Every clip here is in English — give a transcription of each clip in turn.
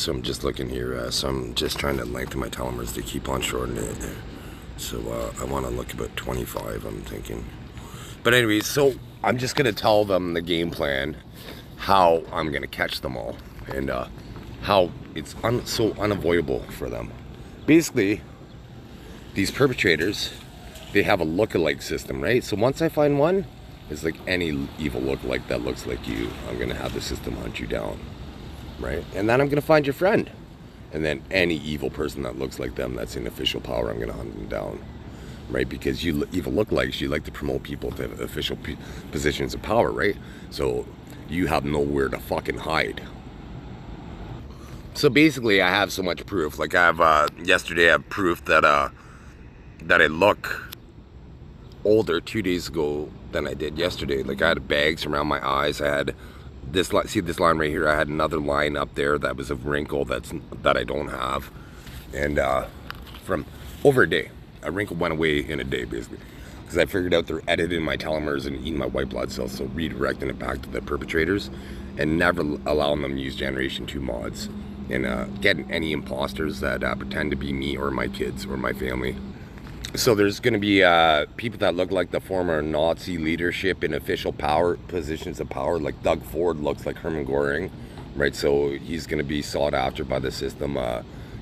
So I'm just looking here. So I'm just trying to lengthen my telomeres to keep on shortening it. So I want to look about 25, I'm thinking. But anyways, so I'm just going to tell them the game plan, how I'm going to catch them all, and how it's so unavoidable for them. Basically, these perpetrators, they have a lookalike system, right? So once I find one, it's like any evil lookalike that looks like you, I'm going to have the system hunt you down, right? And then I'm going to find your friend. And then any evil person that looks like them that's in official power, I'm going to hunt them down, right? Because you evil lookalikes, you like to promote people to official positions of power, right? So you have nowhere to fucking hide. So basically, I have so much proof. Like I have yesterday, I have proof that that I look older 2 days ago than I did yesterday. Like I had bags around my eyes. I had this, see this line right here, I had another line up there that was a wrinkle that I don't have. And from over a day, a wrinkle went away in a day basically, because I figured out they're editing my telomeres and eating my white blood cells, so redirecting it back to the perpetrators and never allowing them to use generation 2 mods, and getting any imposters that pretend to be me or my kids or my family. So there's going to be people that look like the former Nazi leadership in official power positions of power, like Doug Ford looks like Hermann Goering, right? So he's going to be sought after by the system.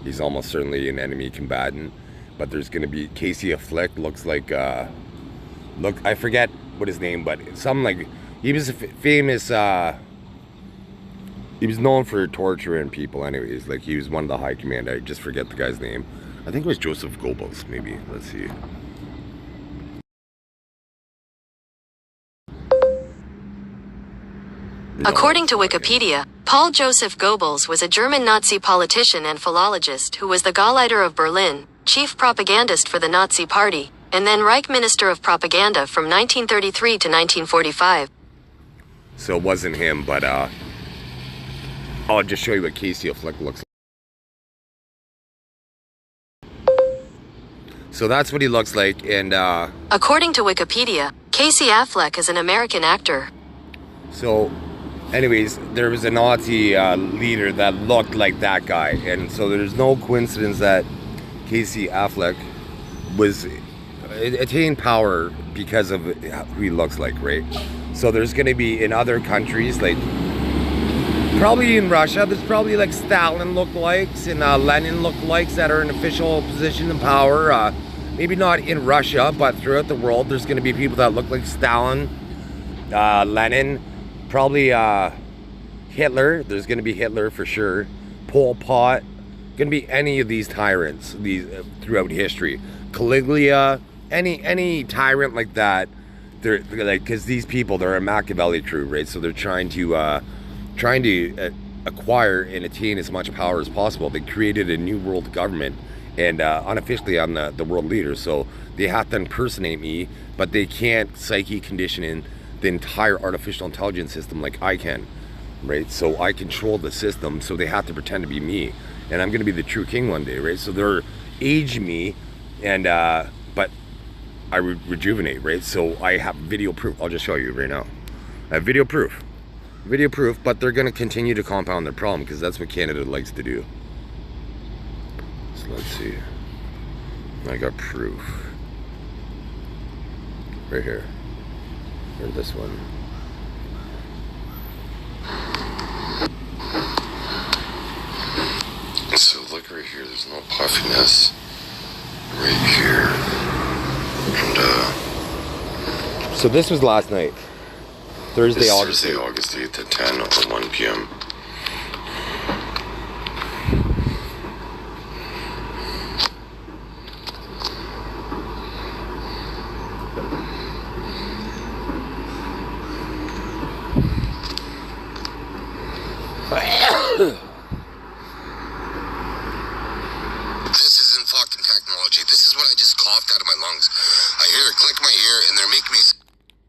He's almost certainly an enemy combatant. But there's going to be Casey Affleck, looks like, look, I forget what his name, but something like, he was a famous, he was known for torturing people anyways. Like he was one of the high command, I just forget the guy's name. I think it was Joseph Goebbels, maybe. Let's see. No, according to Wikipedia, Paul Joseph Goebbels was a German Nazi politician and philologist who was the Gauleiter of Berlin, chief propagandist for the Nazi Party, and then Reich Minister of Propaganda from 1933 to 1945. So it wasn't him, but I'll just show you what Casey Affleck looks like. So that's what he looks like, and according to Wikipedia, Casey Affleck is an American actor. So anyways, there was a Nazi leader that looked like that guy, and so there's no coincidence that Casey Affleck was attained power because of who he looks like, right? So there's going to be in other countries, like probably in Russia, there's probably like Stalin lookalikes and Lenin lookalikes that are in official position of power. Maybe not in Russia, but throughout the world, there's going to be people that look like Stalin, Lenin, probably Hitler. There's going to be Hitler for sure. Pol Pot. Going to be any of these tyrants throughout history. Caligula, any tyrant like that. They're like, because these people, they're a Machiavelli crew, right? So they're trying to acquire and attain as much power as possible. They created a new world government, and unofficially I'm the world leader, so they have to impersonate me, but they can't psyche condition in the entire artificial intelligence system like I can, right? So I control the system, so they have to pretend to be me, and I'm going to be the true king one day, right? So they're age me, and but I rejuvenate, right? So I have video proof. I'll just show you right now. I have video proof, but they're going to continue to compound their problem because that's what Canada likes to do. So let's see. I got proof right here, or this one. So look right here, there's no puffiness right here, and so this was last night, Thursday, August 8th at 10 or 1 p.m. This isn't fucking technology. This is what I just coughed out of my lungs. I hear it click my ear and they're making me...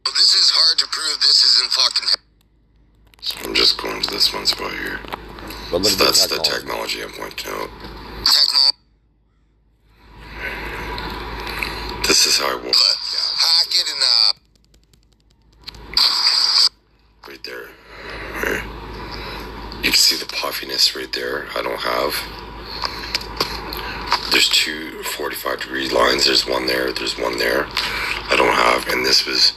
Well, this is hard to prove. This isn't fucking... So I'm just going to this one spot here. So that's the technology I'm pointing out. This is how I will... Hack it and... Right there. Right. You can see the puffiness this right there, I don't have. There's two 45-degree lines. There's one there. There's one there. I don't have. And this was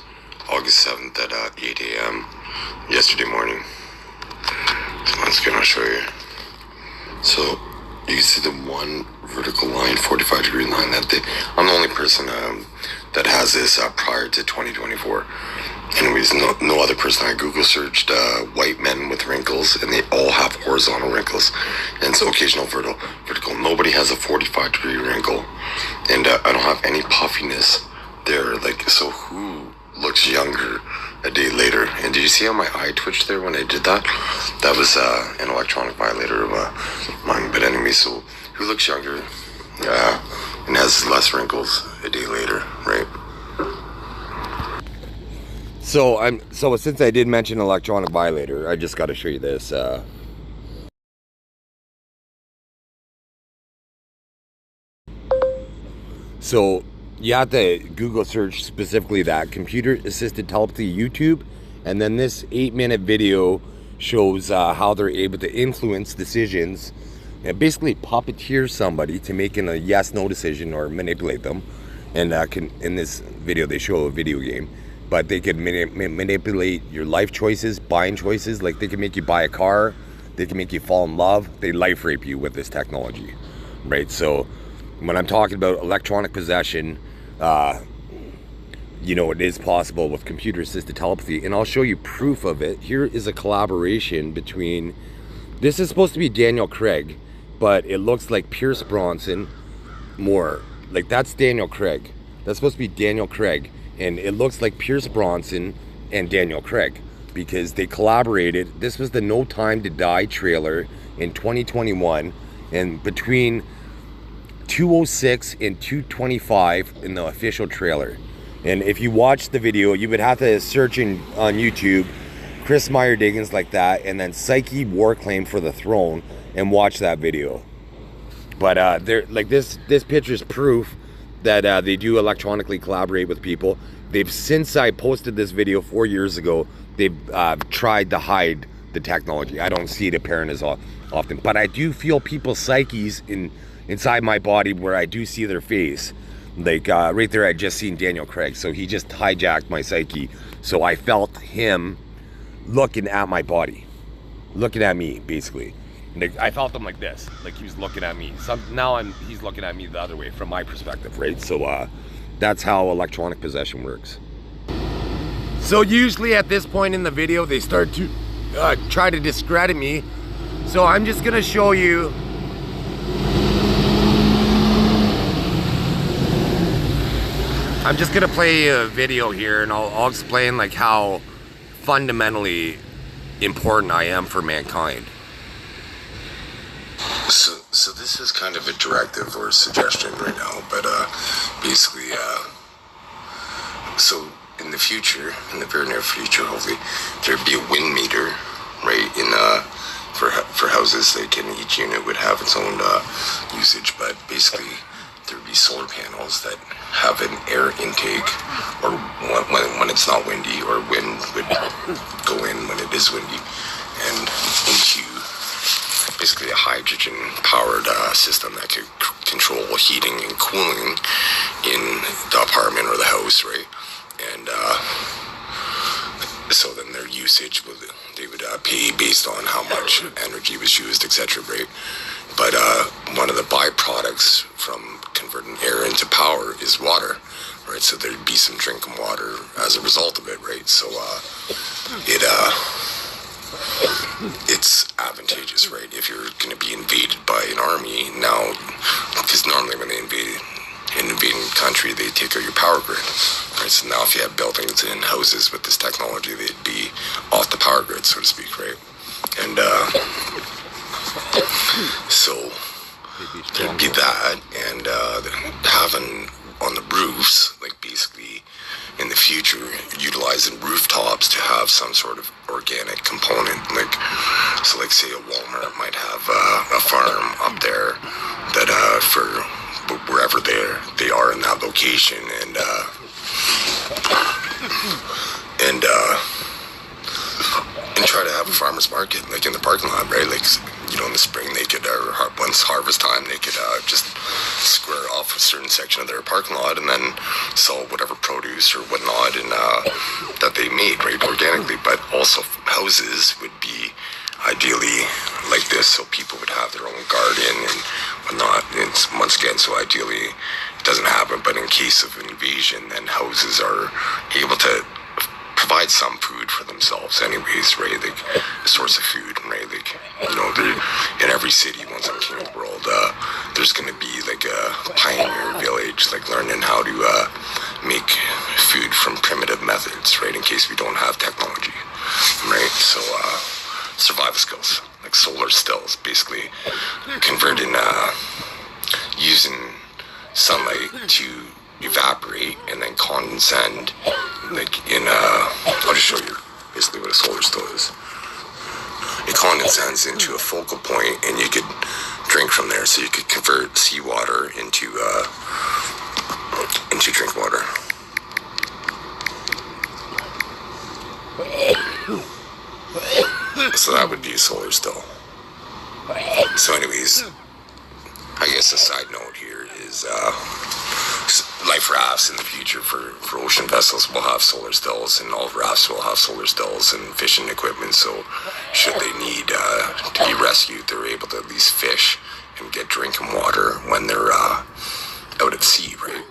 August 7th at 8 a.m. yesterday morning. So once again, I'll show you. So you can see the one vertical line, 45-degree line. I'm the only person that has this prior to 2024. Anyways, no other person. I Google searched white men with wrinkles, and they all have horizontal wrinkles, and so occasional vertical. Nobody has a 45-degree wrinkle, and I don't have any puffiness there. Like, so who looks younger a day later? And did you see how my eye twitched there when I did that? That was an electronic violator of mine. But anyway, so who looks younger and has less wrinkles a day later, right? So since I did mention electronic violator, I just got to show you this. So you have to Google search specifically that computer assisted telepathy YouTube, and then this 8-minute video shows how they're able to influence decisions and basically puppeteer somebody to making a yes/no decision or manipulate them. And in this video they show a video game. But they could manipulate your life choices, buying choices. Like, they can make you buy a car. They can make you fall in love. They life rape you with this technology, right? So when I'm talking about electronic possession, you know, it is possible with computer-assisted telepathy. And I'll show you proof of it. Here is a collaboration between... This is supposed to be Daniel Craig, but it looks like Pierce Bronson more. Like, that's Daniel Craig. That's supposed to be Daniel Craig. And it looks like Pierce Bronson and Daniel Craig because they collaborated. This was the No Time to Die trailer in 2021, and between 2:06 and 2:25 in the official trailer. And if you watch the video, you would have to search on YouTube Chris Meyer Diggins like that, and then Psyche War Claim for the Throne, and watch that video. But they're like this picture is proof that they do electronically collaborate with people. They've, since I posted this video 4 years ago, they've tried to hide the technology. I don't see it apparent as often, but I do feel people's psyches inside my body where I do see their face. Like right there, I just seen Daniel Craig, so he just hijacked my psyche. So I felt him looking at my body, looking at me, basically. Like, I felt him like this, like he was looking at me. He's looking at me the other way from my perspective, right? So that's how electronic possession works. So usually at this point in the video, they start to try to discredit me. So I'm just gonna show you. I'm just gonna play a video here, and I'll explain like how fundamentally important I am for mankind. So this is kind of a directive or a suggestion right now, but basically, so in the future, in the very near future, hopefully, there'd be a wind meter, right, for houses. Like, in each unit would have its own usage, but basically, there'd be solar panels that have an air intake, or when it's not windy, or wind would go in when it is windy, and into basically a hydrogen-powered system that could control heating and cooling in the apartment or the house, right? And so then their usage they would pay based on how much energy was used, etc., right? But one of the byproducts from converting air into power is water, right? So there'd be some drinking water as a result of it, right? So it's advantageous, right? If you're going to be invaded by an army now, because normally when they invade an invading country, they take out your power grid, right? So now if you have buildings and houses with this technology, they'd be off the power grid, so to speak, right? And so there'd be that, and having on the roofs, like basically in the future, utilizing rooftops to have some sort of organic component, like, so like say a Walmart might have a farm up there that for wherever they are in that location, and try to have a farmer's market, like in the parking lot, right? Like, you know, in the spring they could, or once harvest time, they could just square off a certain section of their parking lot and then sell whatever produce or whatnot and that they made, right, organically. But also houses would be ideally like this, so people would have their own garden and whatnot. And once again, so ideally it doesn't happen, but in case of invasion, then houses are able to provide some food for themselves anyways, right? Like a source of food, right? Like, you know, in every city, once I'm king of the world, there's going to be like a pioneer village, like learning how to make food from primitive methods, right? In case we don't have technology, right? So survival skills, like solar stills, basically converting, using sunlight to evaporate and then condensate, like in I'll just show you basically what a solar still is. It condensates into a focal point and you could drink from there, so you could convert seawater into drink water. So that would be a solar still. So anyways, I guess a side note here is life rafts in the future for ocean vessels will have solar stills, and all rafts will have solar stills and fishing equipment, so should they need to be rescued, they're able to at least fish and get drinking water when they're out at sea, right,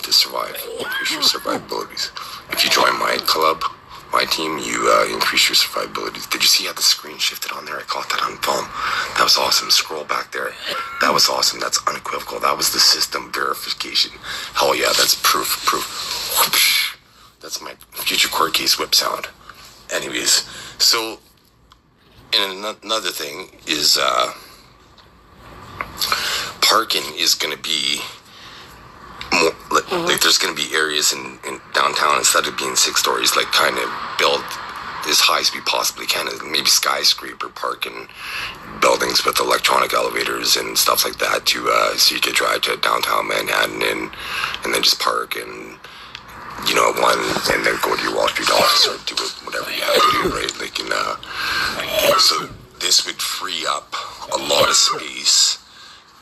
to survive, increase your survivabilities. If you join my club, my team, you increase your survivability. Did you see how the screen shifted on there? I caught that on film. That was awesome. Scroll back there. That was awesome. That's unequivocal. That was the system verification. Hell yeah, that's proof. Whoosh. That's my future court case whip sound. Anyways, so, and another thing is parking is going to be more, like there's going to be areas in downtown, instead of being 6 stories, like kind of build as high as we possibly can, maybe skyscraper parking buildings with electronic elevators and stuff like that to so you could drive to downtown Manhattan and then just park and, you know, one, and then go to your Wall Street office or do whatever you have to do, right? Like so this would free up a lot of space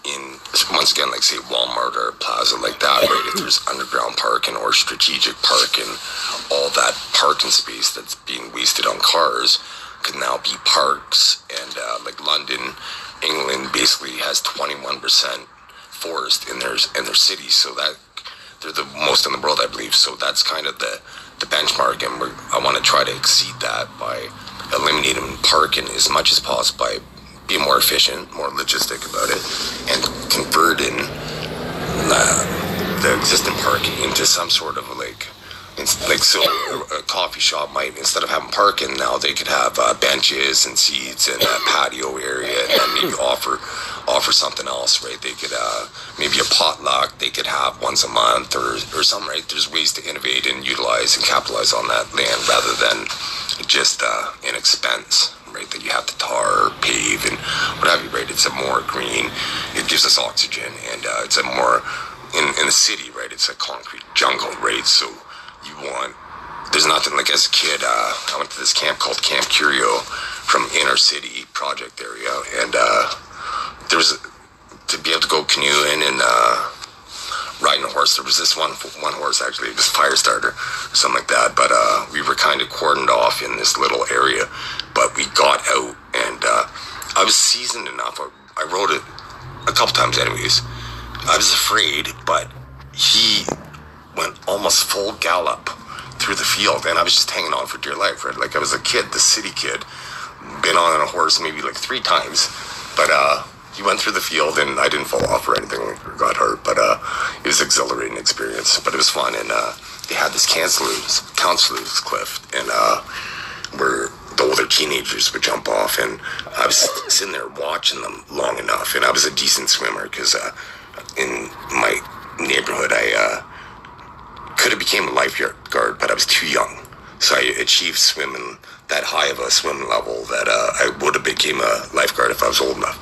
in, once again, like say Walmart or Plaza, like that, right? If there's underground parking or strategic parking, all that parking space that's being wasted on cars could now be parks. And like London, England basically has 21% forest in their cities, so that they're the most in the world, I believe. So that's kind of the benchmark, and I want to try to exceed that by eliminating parking as much as possible, by being more efficient, more logistic about it, and converting the existing parking into some sort of like so a coffee shop might, instead of having parking, now they could have benches and seats and a patio area, and then maybe offer something else, right? They could maybe a potluck they could have once a month or something, right? There's ways to innovate and utilize and capitalize on that land rather than just an expense, right, that you have to tar or pave and what have you, right? It's a more green, it gives us oxygen, and it's a more, in the city, right, it's a concrete jungle, right? So you want, there's nothing, like as a kid, I went to this camp called Camp Curio from Inner City Project area, and there was, to be able to go canoeing and riding a horse, there was this one horse, actually, it was fire starter or something like that, but we were kind of cordoned off in this little area, but we got out, and I was seasoned enough, I rode it a couple times anyways. I was afraid, but he went almost full gallop through the field, and I was just hanging on for dear life, right? Like I was a kid, the city kid, been on a horse maybe like 3 times, but he went through the field, and I didn't fall off or anything or got hurt, but it was an exhilarating experience, but it was fun. And they had this counselor's cliff, and where the older teenagers would jump off, and I was sitting there watching them long enough, and I was a decent swimmer because in my neighborhood I could have became a lifeguard, but I was too young, so I achieved swimming that high of a swim level that I would have became a lifeguard if I was old enough,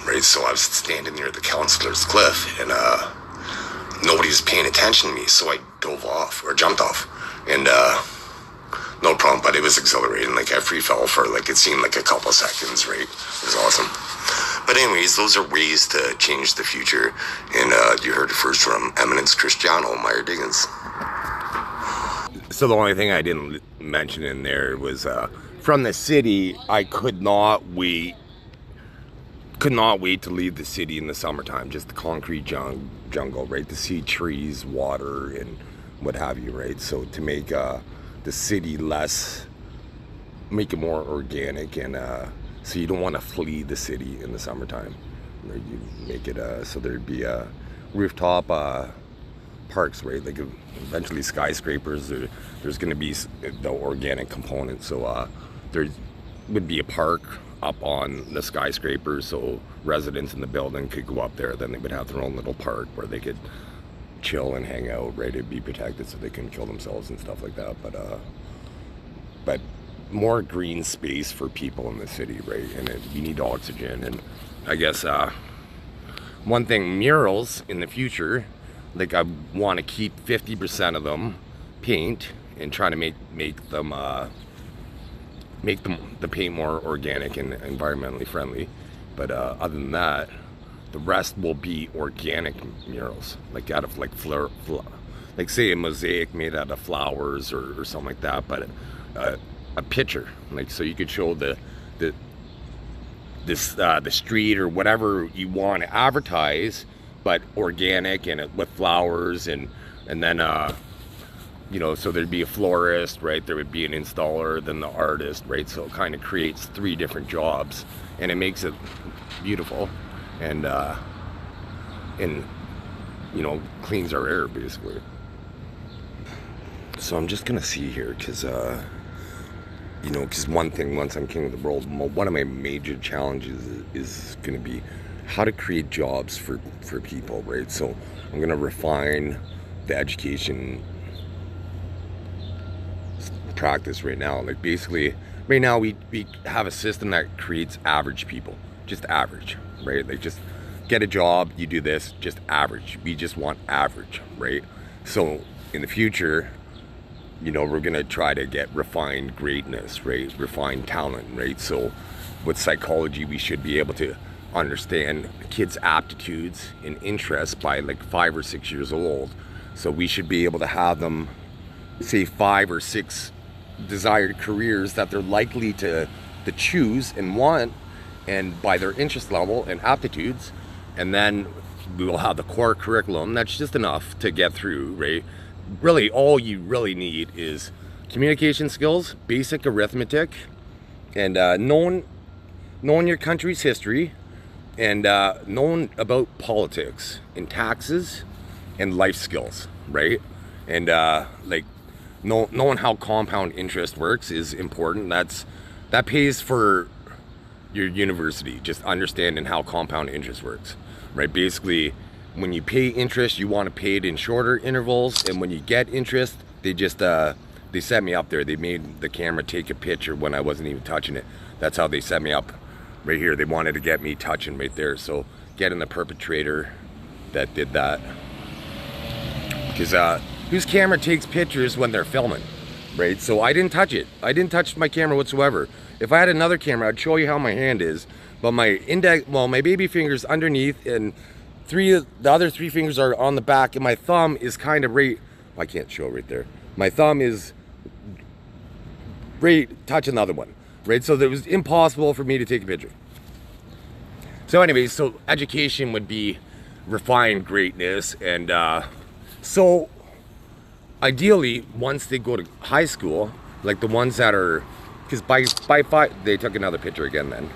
right? So I was standing near the counselor's cliff, and nobody was paying attention to me, so I dove off, or jumped off, and no problem. But it was exhilarating. Like I free fell for like it seemed like a couple seconds, right? It was awesome. But anyways, those are ways to change the future. And you heard it first from Eminence Cristiano, Meyer Diggins. So the only thing I didn't mention in there was from the city, I could not wait to leave the city in the summertime. Just the concrete jungle, right? To see trees, water, and what have you, right? So to make the city make it more organic, and so you don't want to flee the city in the summertime, right? You make it so there'd be rooftop parks, right? Like eventually skyscrapers. There's going to be the organic component, so there would be a park up on the skyscrapers, so residents in the building could go up there. Then they would have their own little park where they could chill and hang out, right? It'd be protected so they couldn't kill themselves and stuff like that. But more green space for people in the city, right? And we need oxygen. And I guess one thing, murals in the future, like I want to keep 50% of them paint and try to make them the paint more organic and environmentally friendly. But other than that, the rest will be organic murals, like out of like like say a mosaic made out of flowers or something like that. But a picture, like so you could show the street or whatever you want to advertise, but organic and with flowers and then you know, so there'd be a florist, right? There would be an installer, then the artist, right? So it kind of creates 3 different jobs, and it makes it beautiful, and you know, cleans our air basically. So I'm just gonna see here, because you know, because one thing, once I'm king of the world, one of my major challenges is gonna be how to create jobs for people, right? So I'm gonna refine the education practice right now. Like basically right now we have a system that creates average people, just average, right? Like just get a job, you do this, just average. We just want average, right? So in the future, you know, we're gonna try to get refined greatness, right? Refined talent, right? So with psychology, we should be able to understand kids' aptitudes and interests by like 5 or 6 years old. So we should be able to have them say 5 or 6 desired careers that they're likely to choose and want, and by their interest level and aptitudes, and then we will have the core curriculum that's just enough to get through, right? Really all you really need is communication skills, basic arithmetic, and knowing your country's history, and knowing about politics and taxes and life skills, right? And like knowing how compound interest works is important. That pays for your university, just understanding how compound interest works, right? Basically, when you pay interest, you want to pay it in shorter intervals, and when you get interest, they just they set me up there. They made the camera take a picture when I wasn't even touching it. That's how they set me up right here. They wanted to get me touching right there, so getting the perpetrator that did that, because whose camera takes pictures when they're filming, right? So I didn't touch it. I didn't touch my camera whatsoever. If I had another camera, I'd show you how my hand is, but my my baby finger's underneath, and the other 3 fingers are on the back, and my thumb is kind of right, I can't show right there. My thumb is right touching the other one, right? So it was impossible for me to take a picture. So anyways, so education would be refined greatness, and so ideally, once they go to high school, like the ones that are, because by 5, they took another picture again then,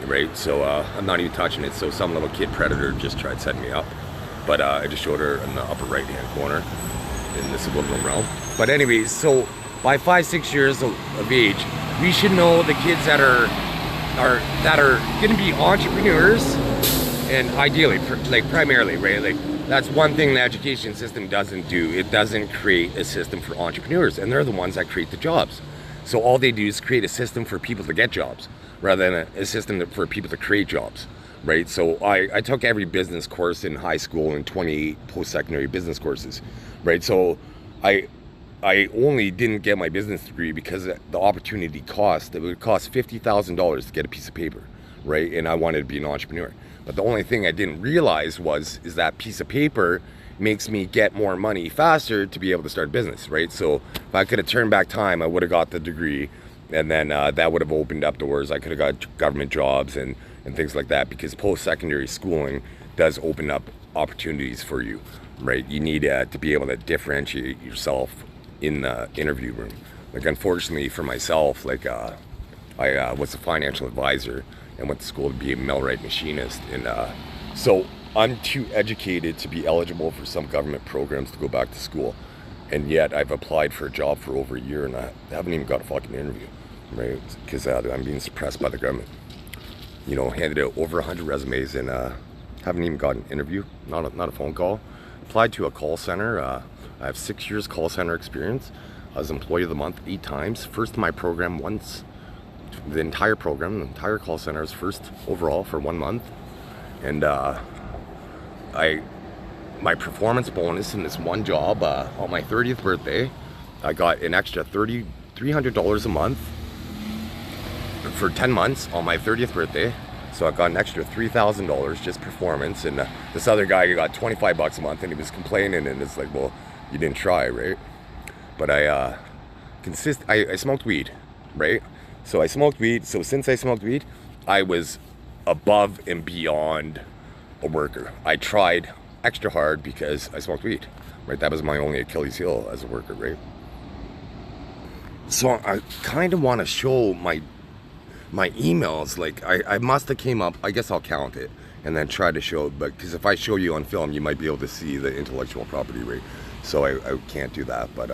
right? So I'm not even touching it. So some little kid predator just tried setting me up, but I just showed her in the upper right hand corner in the subliminal realm. But anyways, so by 5, 6 years of age, we should know the kids that are going to be entrepreneurs, and ideally, like primarily, right? Like that's one thing the education system doesn't do. It doesn't create a system for entrepreneurs, and they're the ones that create the jobs. So all they do is create a system for people to get jobs, rather than a system for people to create jobs, right? So I took every business course in high school and 28 post-secondary business courses, right? So I only didn't get my business degree because the opportunity cost. It would cost $50,000 to get a piece of paper, right? And I wanted to be an entrepreneur. But the only thing I didn't realize is that piece of paper makes me get more money faster to be able to start a business, right? So if I could have turned back time, I would have got the degree, and then that would have opened up doors. I could have got government jobs and things like that, because post-secondary schooling does open up opportunities for you, right? You need to be able to differentiate yourself in the interview room. Like, unfortunately for myself, like I was a financial advisor and went to school to be a millwright machinist, and so I'm too educated to be eligible for some government programs to go back to school, and yet I've applied for a job for over a year and I haven't even got a fucking interview, right? Because I'm being suppressed by the government. You know, handed out over 100 resumes and haven't even got an interview, not a phone call. Applied to a call center. I have 6 years call center experience. I was employee of the month 8 times. First in my program once. The entire program, the entire call center was first overall for 1 month. And my performance bonus in this one job, on my 30th birthday, I got an extra $300 a month for 10 months on my 30th birthday. So I got an extra $3,000 just performance, and this other guy got 25 bucks a month, and he was complaining, and it's like, well, you didn't try, right? But I smoked weed, right? So I smoked weed. So since I smoked weed, I was above and beyond a worker. I tried extra hard because I smoked weed, right? That was my only Achilles heel as a worker, right? So I kind of want to show my emails. Like, I must have came up, I guess I'll count it and then try to show it, but because if I show you on film, you might be able to see the intellectual property rate. So I can't do that, but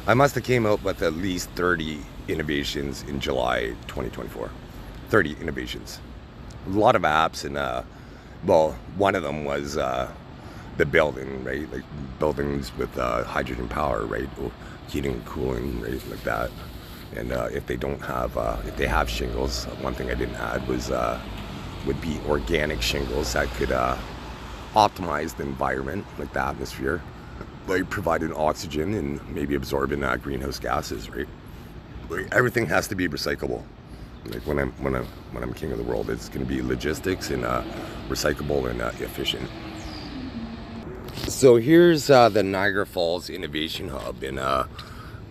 I must have came up with at least 30 innovations in July 2024. 30 innovations. A lot of apps, and well, one of them was the building, right? Like buildings with hydrogen power, right? Heating and cooling, right? Like that. And if they don't have, if they have shingles, one thing I didn't add was would be organic shingles that could optimize the environment, like the atmosphere, like providing oxygen and maybe absorbing greenhouse gases, right? Like, everything has to be recyclable. Like when I'm king of the world, it's going to be logistics and recyclable and efficient. So here's the Niagara Falls Innovation Hub, and I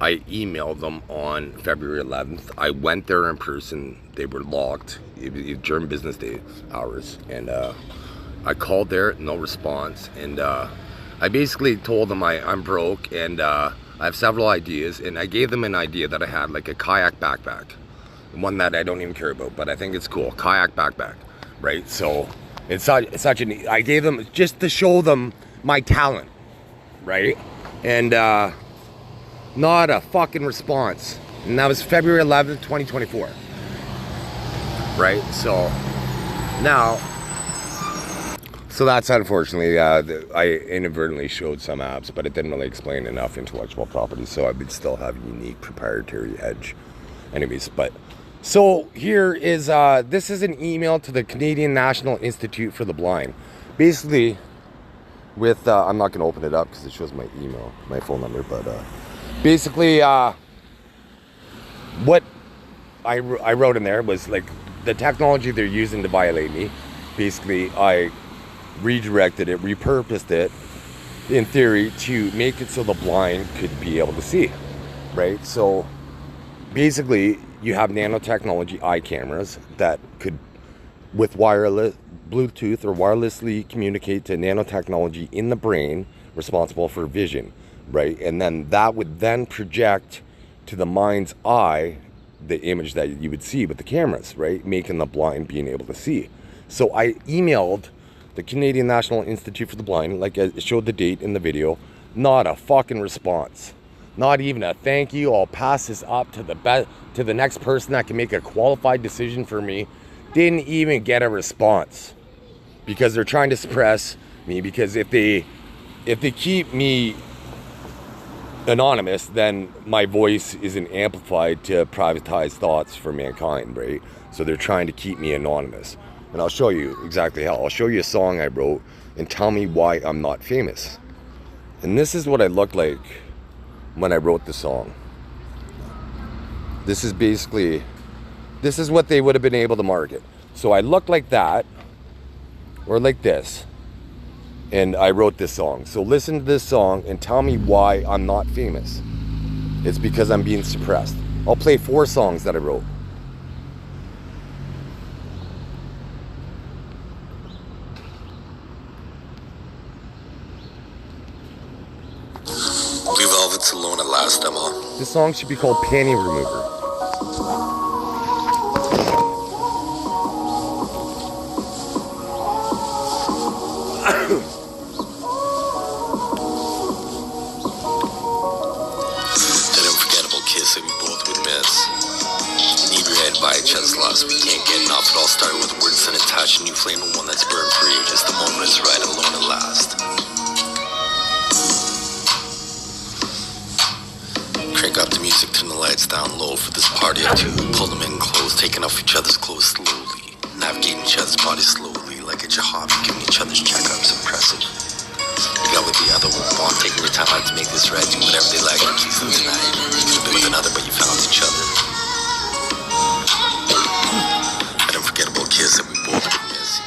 emailed them on February 11th. I went there in person. They were locked. It was during business day hours, and I called there, no response. And I basically told them I'm broke, and I have several ideas, and I gave them an idea that I had, like a kayak backpack, one that I don't even care about, but I think it's cool, kayak backpack, right? So it's such an, I gave them just to show them my talent, right? And not a fucking response. And that was February 11th, 2024, right? So now, so that's unfortunately, I inadvertently showed some apps, but it didn't really explain enough intellectual property, so I would still have a unique proprietary edge. Anyways, but so here is, this is an email to the Canadian National Institute for the Blind. Basically, with, I'm not going to open it up because it shows my email, my phone number, but basically, what I wrote in there was like the technology they're using to violate me. Basically, I redirected it, repurposed it, in theory, to make it so the blind could be able to see, right? So basically, you have nanotechnology eye cameras that could, with wireless, Bluetooth or wirelessly communicate to nanotechnology in the brain responsible for vision, right? And then that would then project to the mind's eye the image that you would see with the cameras, right? Making the blind being able to see. So I emailed the Canadian National Institute for the Blind, like I showed the date in the video, not a fucking response. Not even a thank you, I'll pass this up to the next person that can make a qualified decision for me. Didn't even get a response. Because they're trying to suppress me, because if they keep me anonymous, then my voice isn't amplified to privatize thoughts for mankind, right? So they're trying to keep me anonymous. And I'll show you exactly how. I'll show you a song I wrote and tell me why I'm not famous. And this is what I look like when I wrote the song. This is what they would have been able to market. So I look like that, or like this, and I wrote this song. So listen to this song and tell me why I'm not famous. It's because I'm being suppressed. I'll play 4 songs that I wrote. Revolve It's Alone at Last demo. This song should be called Panty Remover. That unforgettable kiss that we both would miss. Inebriated by each other's lust, we can't get enough. It all started with words and a touch, a new flame, and one that's burned free. Just the moment is right, alone at last. Crank up the music, turn the lights down low for this party of 2. Pull them in close, taking off each other's clothes slowly. Navigating each other's bodies slowly, like it's your hobby, giving each other's checkups, impressive. You got with the other one, taking your time out to make this right, do whatever they like, and please them tonight. You could have been with another, but you found each other. That unforgettable kiss that we both would miss.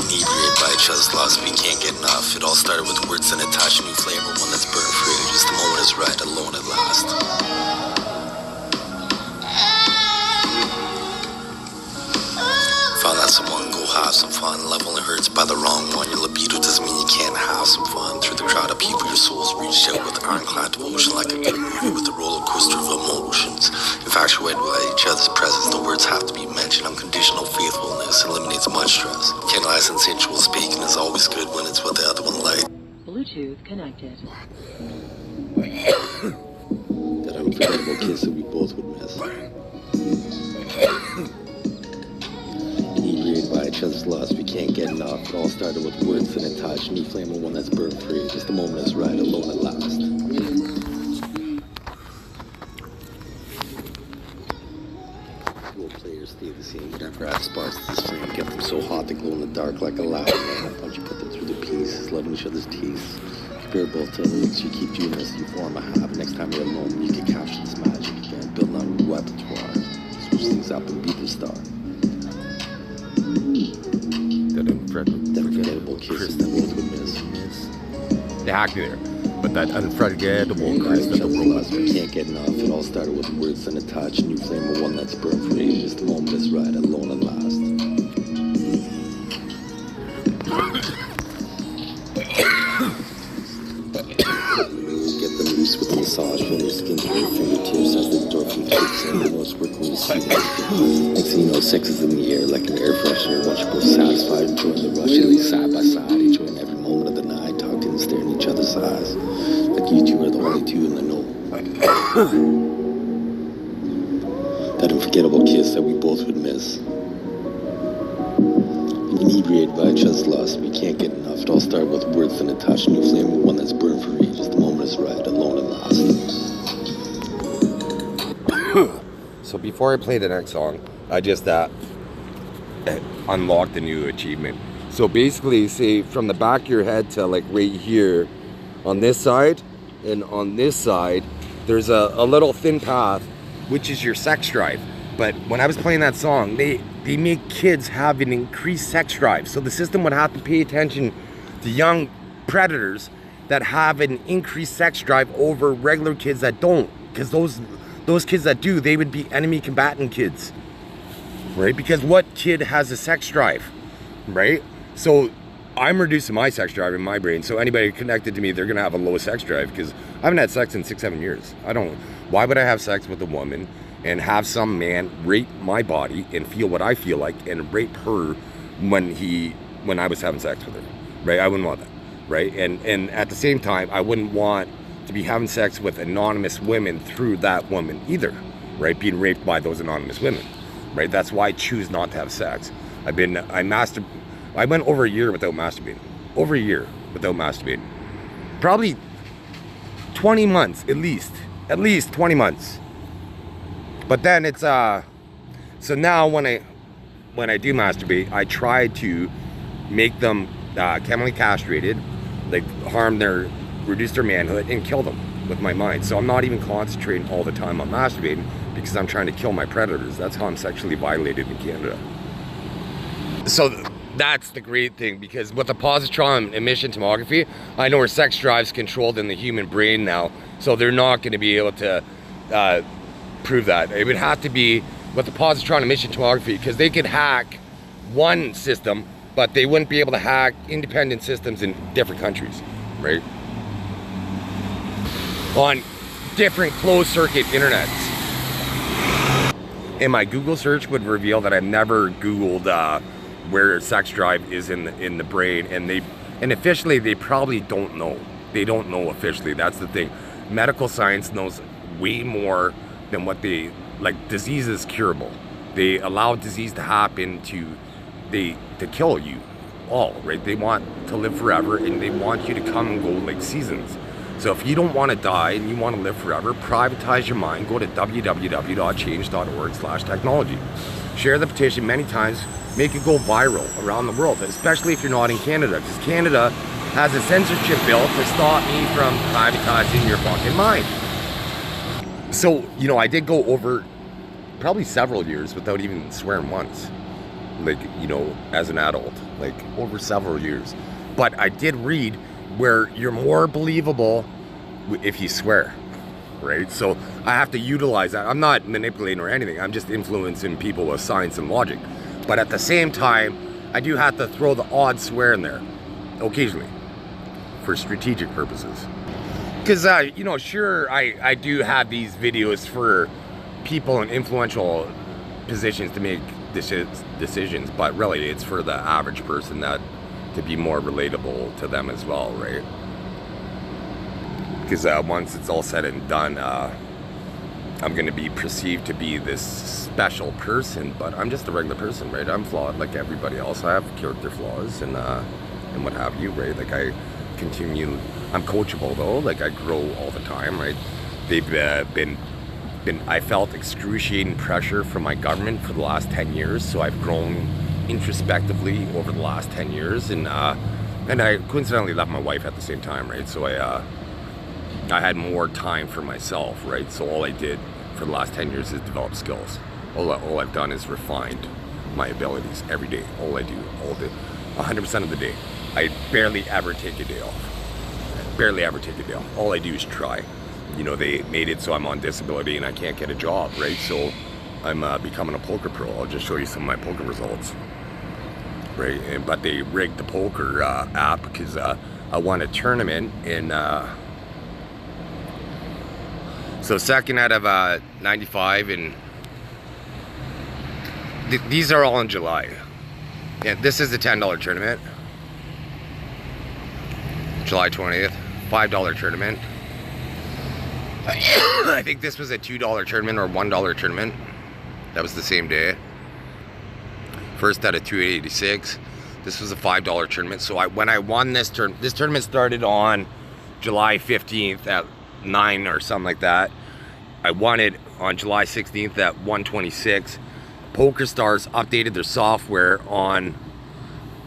Inebriated by each other's lust, we can't get enough. It all started with words and a touch, a new flavor, one that's burned free. Just the moment is right, alone at last. Found that someone, go have some fun. Love only hurts by the wrong one. Your libido doesn't mean you can't have some fun. Through the crowd of people, your souls reached out with ironclad devotion, like a good movie with a roller coaster of emotions. Infatuated by each other's presence, the words have to be mentioned. Unconditional faithfulness eliminates much stress. Tantalized and sensual speaking is always good when it's what the other one likes. Bluetooth connected. That unforgettable kiss that we both would miss. Inebriated by each other's lust, we can't get enough. It all started with words and a touch, new flame and one that's burned free. Just the moment is right, alone at last. Role players stay the same, whatever adds sparks to this flame. Get them so hot they glow in the dark like a loud man. Once you put them through the pieces, loving each other's teeth. Compare both techniques, you keep doing this, you form a habit. Next time you're alone, you can capture this magic again. Build on your repertoire. Switch things up and be the star. That unforgettable kiss that both would miss. They hacked me there. But that unforgettable kiss that the world we can't get enough. It all started with words and a touch. New flame of one that's burned free. Just the moment is right, alone at last. Get them loose with a massage from your skin to your fingertips as the endorphin kicks in. The most work when you see them. Next thing you know, sex is in the air like an air freshener. Once you're both satisfied, enjoying the rush, at least side by side, enjoying every moment of the night, talking and staring in each other's eyes. Like you two are the only two in the know. That unforgettable kiss that we both would miss. Inebriated by each other's lust, we can't get enough. It all started with words and a touch, a new flame, and one that's burned free. Just the moment is right, alone at last. So before I play the next song, I just unlocked a new achievement. So basically, say from the back of your head to like right here, on this side and on this side, there's a little thin path, which is your sex drive. But when I was playing that song, they make kids have an increased sex drive. So the system would have to pay attention to young predators that have an increased sex drive over regular kids that don't. Because those kids that do, they would be enemy combatant kids. Right? Because what kid has a sex drive? Right? So I'm reducing my sex drive in my brain. So anybody connected to me, they're going to have a low sex drive. Because I haven't had sex in 6-7 years. Why would I have sex with a woman and have some man rape my body and feel what I feel like and rape her when I was having sex with her, right? I wouldn't want that, right? And at the same time, I wouldn't want to be having sex with anonymous women through that woman either, right? Being raped by those anonymous women, right? That's why I choose not to have sex. I went over a year without masturbating. Over a year without masturbating. Probably 20 months, at least 20 months. But then it's so now when I do masturbate, I try to make them chemically castrated, like harm their reduce their manhood, and kill them with my mind. So I'm not even concentrating all the time on masturbating because I'm trying to kill my predators. That's how I'm sexually violated in Canada. So that's the great thing, because with the positron emission tomography, I know our sex drive's controlled in the human brain now, so they're not going to be able to prove that. It would have to be with the positron emission tomography, because they could hack one system, but they wouldn't be able to hack independent systems in different countries, right? On different closed circuit internets. And my Google search would reveal that I've never Googled where sex drive is in the brain, and officially they probably don't know. They don't know officially. That's the thing. Medical science knows way more than what they like. Disease is curable. They allow disease to happen to kill you all, right? They want to live forever, and they want you to come and go like seasons. So if you don't want to die and you want to live forever, privatize your mind. Go to www.change.org/technology. Share the petition many times. Make it go viral around the world, especially if you're not in Canada, because Canada has a censorship bill to stop me from privatizing your fucking mind. So, you know, I did go over probably several years without even swearing once, like, you know, as an adult, like over several years. But I did read where you're more believable if you swear, right? So I have to utilize that. I'm not manipulating or anything. I'm just influencing people with science and logic. But at the same time, I do have to throw the odd swear in there occasionally for strategic purposes. Because, you know, sure, I do have these videos for people in influential positions to make decisions, but really it's for the average person to be more relatable to them as well, right? Because once it's all said and done, I'm going to be perceived to be this special person, but I'm just a regular person, right? I'm flawed like everybody else. I have character flaws and what have you, right? Like I'm coachable though, like I grow all the time, right? They've I felt excruciating pressure from my government for the last 10 years, so I've grown introspectively over the last 10 years, and I coincidentally left my wife at the same time, right? So I had more time for myself, right? So all I did for the last 10 years is develop skills. All I've done is refined my abilities every day. All I do, all day, 100% of the day. I barely ever take a day off. Barely ever take a day off. All I do is try. You know, they made it so I'm on disability and I can't get a job, right? So I'm becoming a poker pro. I'll just show you some of my poker results, right? But they rigged the poker app because I won a tournament in. So second out of 95, and these are all in July. Yeah, this is the $10 tournament. July 20th, $5 tournament. I think this was a $2 tournament or $1 tournament. That was the same day. First out of 286. This was a $5 tournament. So when I won this tournament started on July 15th at 9 or something like that. I won it on July 16th at 126. PokerStars updated their software on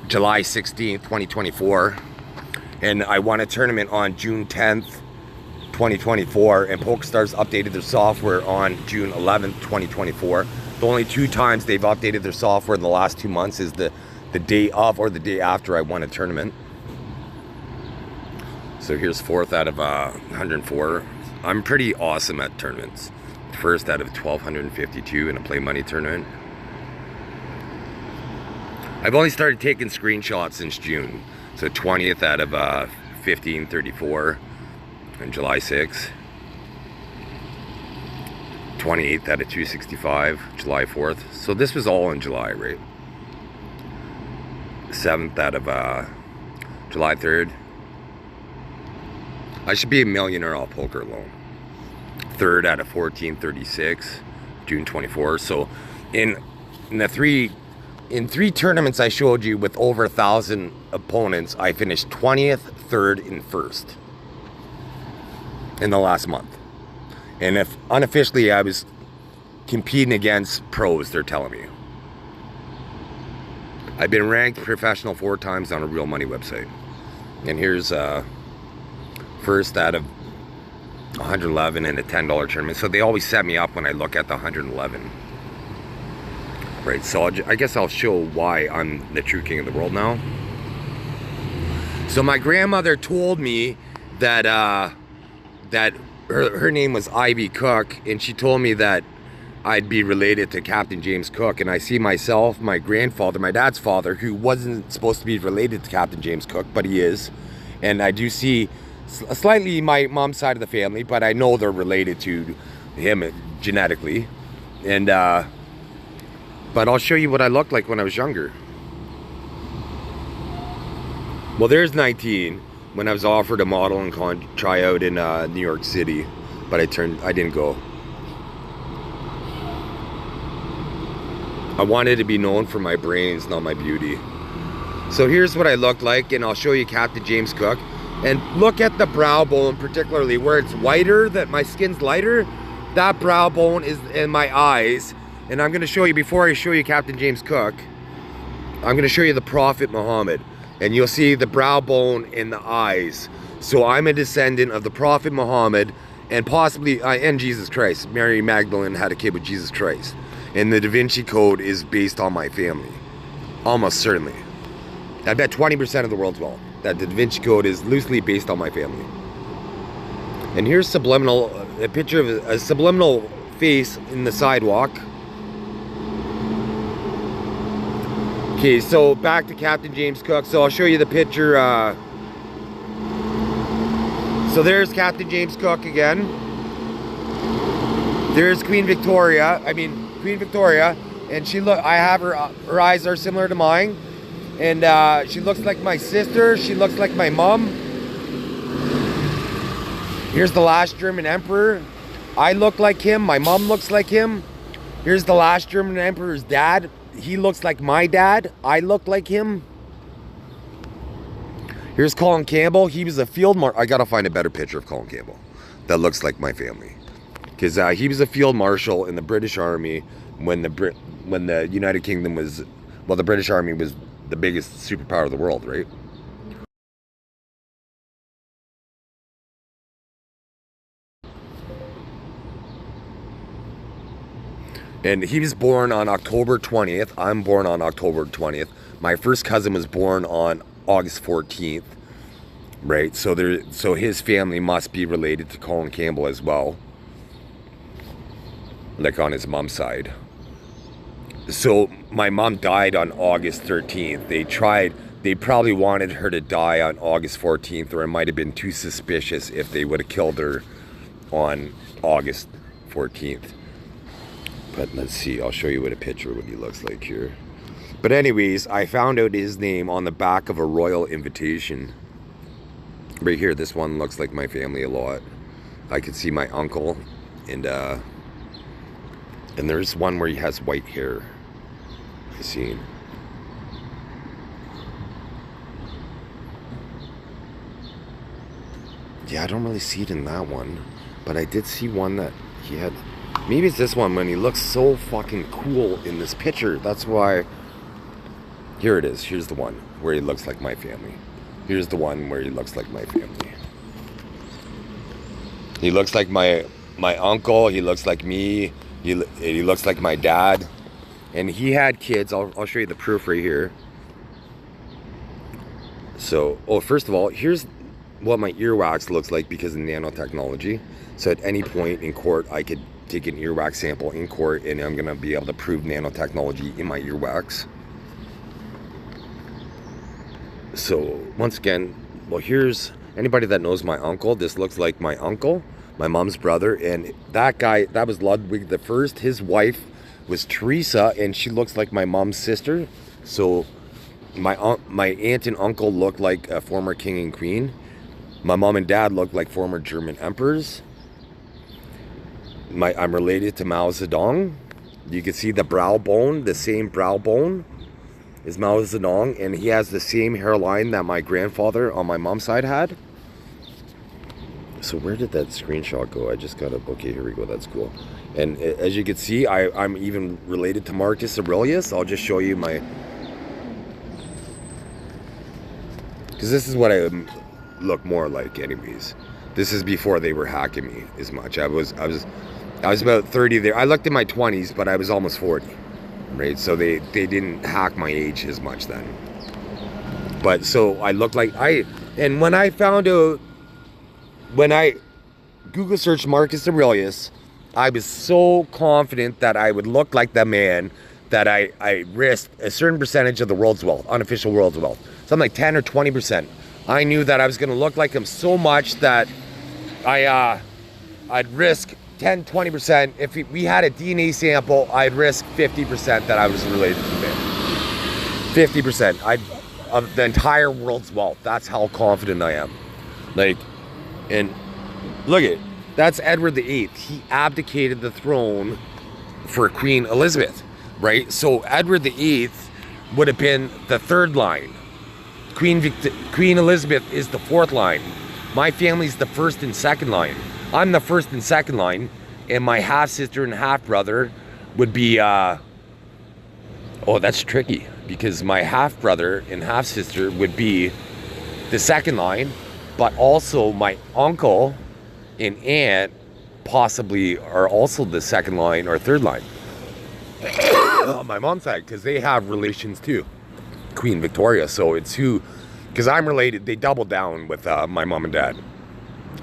July 16th, 2024. And I won a tournament on June 10th, 2024. And PokerStars updated their software on June 11th, 2024. The only two times they've updated their software in the last 2 months is the day of or the day after I won a tournament. So here's fourth out of 104. I'm pretty awesome at tournaments. First out of 1,252 in a play money tournament. I've only started taking screenshots since June. So 20th out of 1534 on July 6th. 28th out of 265, July 4th. So this was all in July, right? 7th out of July 3rd. I should be a millionaire off poker alone. 3rd out of 1436, June 24th. So in three tournaments I showed you with over 1,000 opponents, I finished 20th, 3rd, and 1st in the last month. And if unofficially I was competing against pros, they're telling me. I've been ranked professional 4 times on a real money website. And here's first out of 111 in a $10 tournament. So they always set me up when I look at the 111. Right, so I guess I'll show why I'm the true king of the world now. So my grandmother told me that that her name was Ivy Cook, and she told me that I'd be related to Captain James Cook. And I see myself, my grandfather, my dad's father, who wasn't supposed to be related to Captain James Cook, but he is. And I do see slightly my mom's side of the family, but I know they're related to him genetically. And but I'll show you what I looked like when I was younger. Well, there's 19 when I was offered a modeling tryout in New York City, but I didn't go. I wanted to be known for my brains, not my beauty. So here's what I looked like, and I'll show you Captain James Cook. And look at the brow bone, particularly where it's whiter, that my skin's lighter. That brow bone is in my eyes. And I'm going to show you, before I show you Captain James Cook, I'm going to show you the Prophet Muhammad. And you'll see the brow bone in the eyes. So I'm a descendant of the Prophet Muhammad, and possibly, and Jesus Christ. Mary Magdalene had a kid with Jesus Christ. And the Da Vinci Code is based on my family. Almost certainly. I bet 20% of the world's will that the Da Vinci Code is loosely based on my family. And here's a picture of a subliminal face in the sidewalk. Okay, so back to Captain James Cook. So I'll show you the picture. So there's Captain James Cook again. There's Queen Victoria, and I have her eyes are similar to mine, and she looks like my sister. She looks like my mom. Here's the last German emperor. I look like him. My mom looks like him. Here's the last German emperor's dad. He looks like my dad. I look like him. Here's Colin Campbell. He was a field marshal. I gotta find a better picture of Colin Campbell that looks like my family, because he was a field marshal in the British Army when the United Kingdom was, well, the British Army was the biggest superpower of the world, right? And he was born on October 20th. I'm born on October 20th. My first cousin was born on August 14th, right? So his family must be related to Colin Campbell as well, like on his mom's side. So my mom died on August 13th. They probably wanted her to die on August 14th, or it might have been too suspicious if they would have killed her on August 14th. But let's see, I'll show you what he looks like here. But anyways, I found out his name on the back of a royal invitation. Right here, this one looks like my family a lot. I could see my uncle, and there's one where he has white hair. I seen. Yeah, I don't really see it in that one, but I did see one that he had. Maybe it's this one when he looks so fucking cool in this picture. That's why. Here it is. Here's the one where he looks like my family. Here's the one where he looks like my family. He looks like my uncle. He looks like me. He looks like my dad. And he had kids. I'll show you the proof right here. So, first of all, here's what my earwax looks like because of nanotechnology. So at any point in court, I could take an earwax sample in court, and I'm going to be able to prove nanotechnology in my earwax. So once again, well, here's anybody that knows my uncle. This looks like my uncle, my mom's brother, and that guy, that was Ludwig the First. His wife was Teresa, and she looks like my mom's sister. So my aunt and uncle look like a former king and queen. My mom and dad look like former German emperors. I'm related to Mao Zedong. You can see the brow bone, the same brow bone is Mao Zedong, and he has the same hairline that my grandfather on my mom's side had. So where did that screenshot go? I just got it. Okay, here we go. That's cool. And as you can see, I'm even related to Marcus Aurelius. I'll just show you my, because this is what I look more like anyways. This is before they were hacking me as much. I was about 30 there. I looked in my 20s, but I was almost 40, right? So they didn't hack my age as much then. But so I looked like and when I found out, when I Google searched Marcus Aurelius, I was so confident that I would look like the man that I risked a certain percentage of the world's wealth, unofficial world's wealth, something like 10 or 20%. I knew that I was going to look like him so much that I'd risk 10, 20%. If we had a DNA sample, I'd risk 50% that I was related to him. 50%. Of the entire world's wealth. That's how confident I am. Like, and look at, that's Edward VIII. He abdicated the throne for Queen Elizabeth, right? So Edward VIII would have been the third line. Queen Elizabeth is the fourth line. My family's the first and second line. I'm the first and second line, and my half-sister and half-brother would be, oh, that's tricky, because my half-brother and half-sister would be the second line, but also my uncle and aunt possibly are also the second line or third line on my mom's side, because they have relations too. Queen Victoria, so it's who, because I'm related, they doubled down with my mom and dad.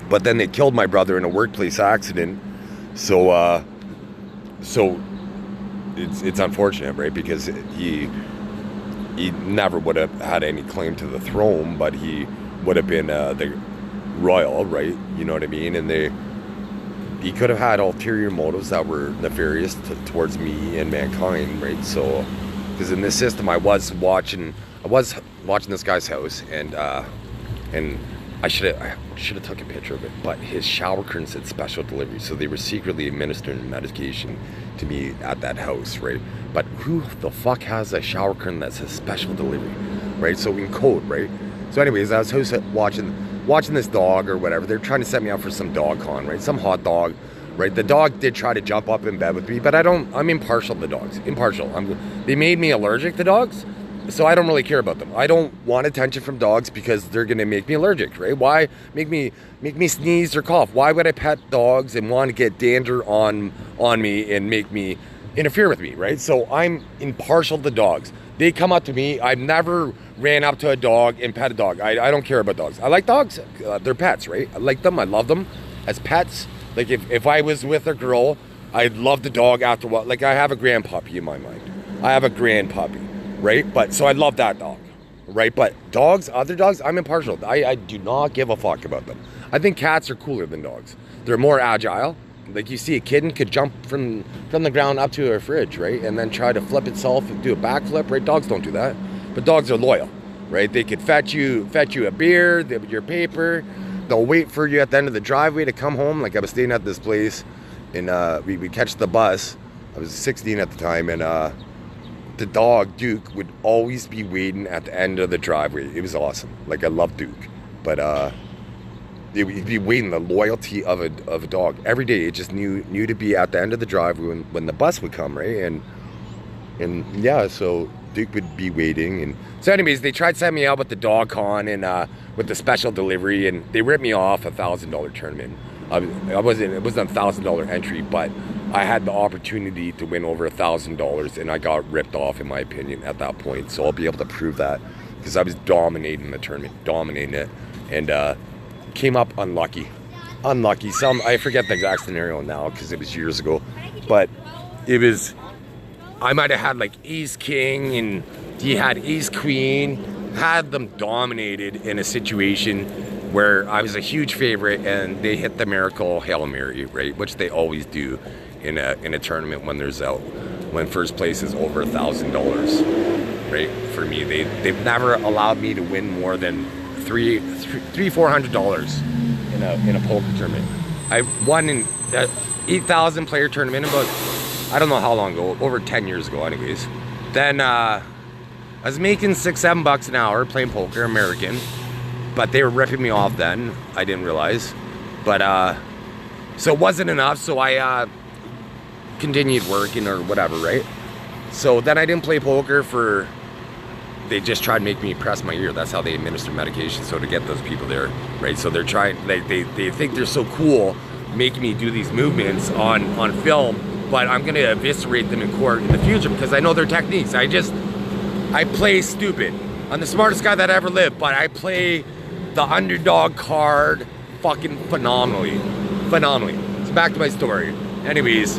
But then they killed my brother in a workplace accident, so it's unfortunate, right? Because he never would have had any claim to the throne, but he would have been the royal, right? You know what I mean? And he could have had ulterior motives that were nefarious towards me and mankind, right? So, because in this system, I was watching this guy's house, and I should have took a picture of it, but his shower curtain said special delivery, so they were secretly administering medication to me at that house, right? But who the fuck has a shower curtain that says special delivery, right? So in code, right? So anyways, I was watching this dog or whatever. They're trying to set me up for some dog con, right? Some hot dog, right? The dog did try to jump up in bed with me, but I'm impartial to dogs. Impartial. They made me allergic to dogs, so I don't really care about them. I don't want attention from dogs because they're gonna make me allergic, right? Why make me sneeze or cough? Why would I pet dogs and want to get dander on me and make me interfere with me, right? So I'm impartial to dogs. They come up to me. I've never ran up to a dog and pet a dog. I don't care about dogs. I like dogs. They're pets, right? I like them. I love them as pets. Like if I was with a girl, I'd love the dog after what. Like I have a grand puppy in my mind. I have a grand puppy, right? But so I love that dog, right? But dogs, other dogs, I'm impartial. I do not give a fuck about them. I think cats are cooler than dogs. They're more agile. Like you see a kitten could jump from the ground up to a fridge, right? And then try to flip itself and do a backflip, right? Dogs don't do that. But dogs are loyal, right? They could fetch you a beer, your paper. They'll wait for you at the end of the driveway to come home. Like I was staying at this place and we catch the bus. I was 16 at the time, and the dog, Duke, would always be waiting at the end of the driveway. It was awesome. Like I love Duke. But he'd be waiting, the loyalty of a dog every day. It just knew to be at the end of the driveway when the bus would come, right? And yeah, so Duke would be waiting. And so anyways, they tried setting me out with the dog con and with the special delivery, and they ripped me off $1,000 tournament. It wasn't a $1,000 entry, but I had the opportunity to win over $1,000, and I got ripped off, in my opinion, at that point. So I'll be able to prove that because I was dominating the tournament, dominating it, and came up unlucky. I forget the exact scenario now because it was years ago, but I might have had like ace king and he had ace queen, had them dominated in a situation where I was a huge favorite and they hit the miracle Hail Mary, right? Which they always do in a tournament when first place is over $1,000, right? For me, they've never allowed me to win more than $400 in a poker tournament. I won in that 8,000 player tournament about, I don't know how long ago, over 10 years ago anyways. Then I was making $6-7 an hour playing poker, American, but they were ripping me off then. I didn't realize, but so it wasn't enough, so I continued working or whatever, right? So then I didn't play poker for, they just try to make me press my ear. That's how they administer medication, so to get those people there, right? So they're trying, they think they're so cool making me do these movements on film, but I'm gonna eviscerate them in court in the future because I know their techniques. I play stupid. I'm the smartest guy that ever lived, but I play the underdog card fucking phenomenally. So back to my story. Anyways,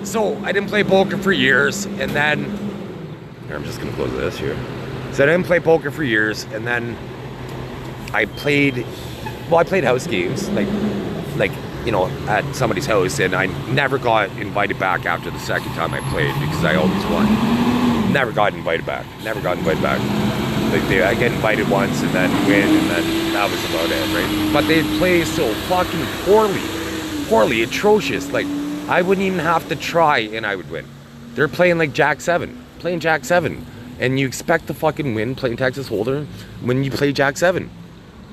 so I didn't play poker for years, and then, I'm just gonna close this here. So I didn't play poker for years, and then I played house games, like, you know, at somebody's house, and I never got invited back after the second time I played because I always won. Never got invited back. Like I get invited once and then win, and then that was about it, right? But they play so fucking poorly, atrocious. Like I wouldn't even have to try and I would win. They're playing like Jack 7, and you expect to fucking win playing Texas Hold'em when you play Jack 7,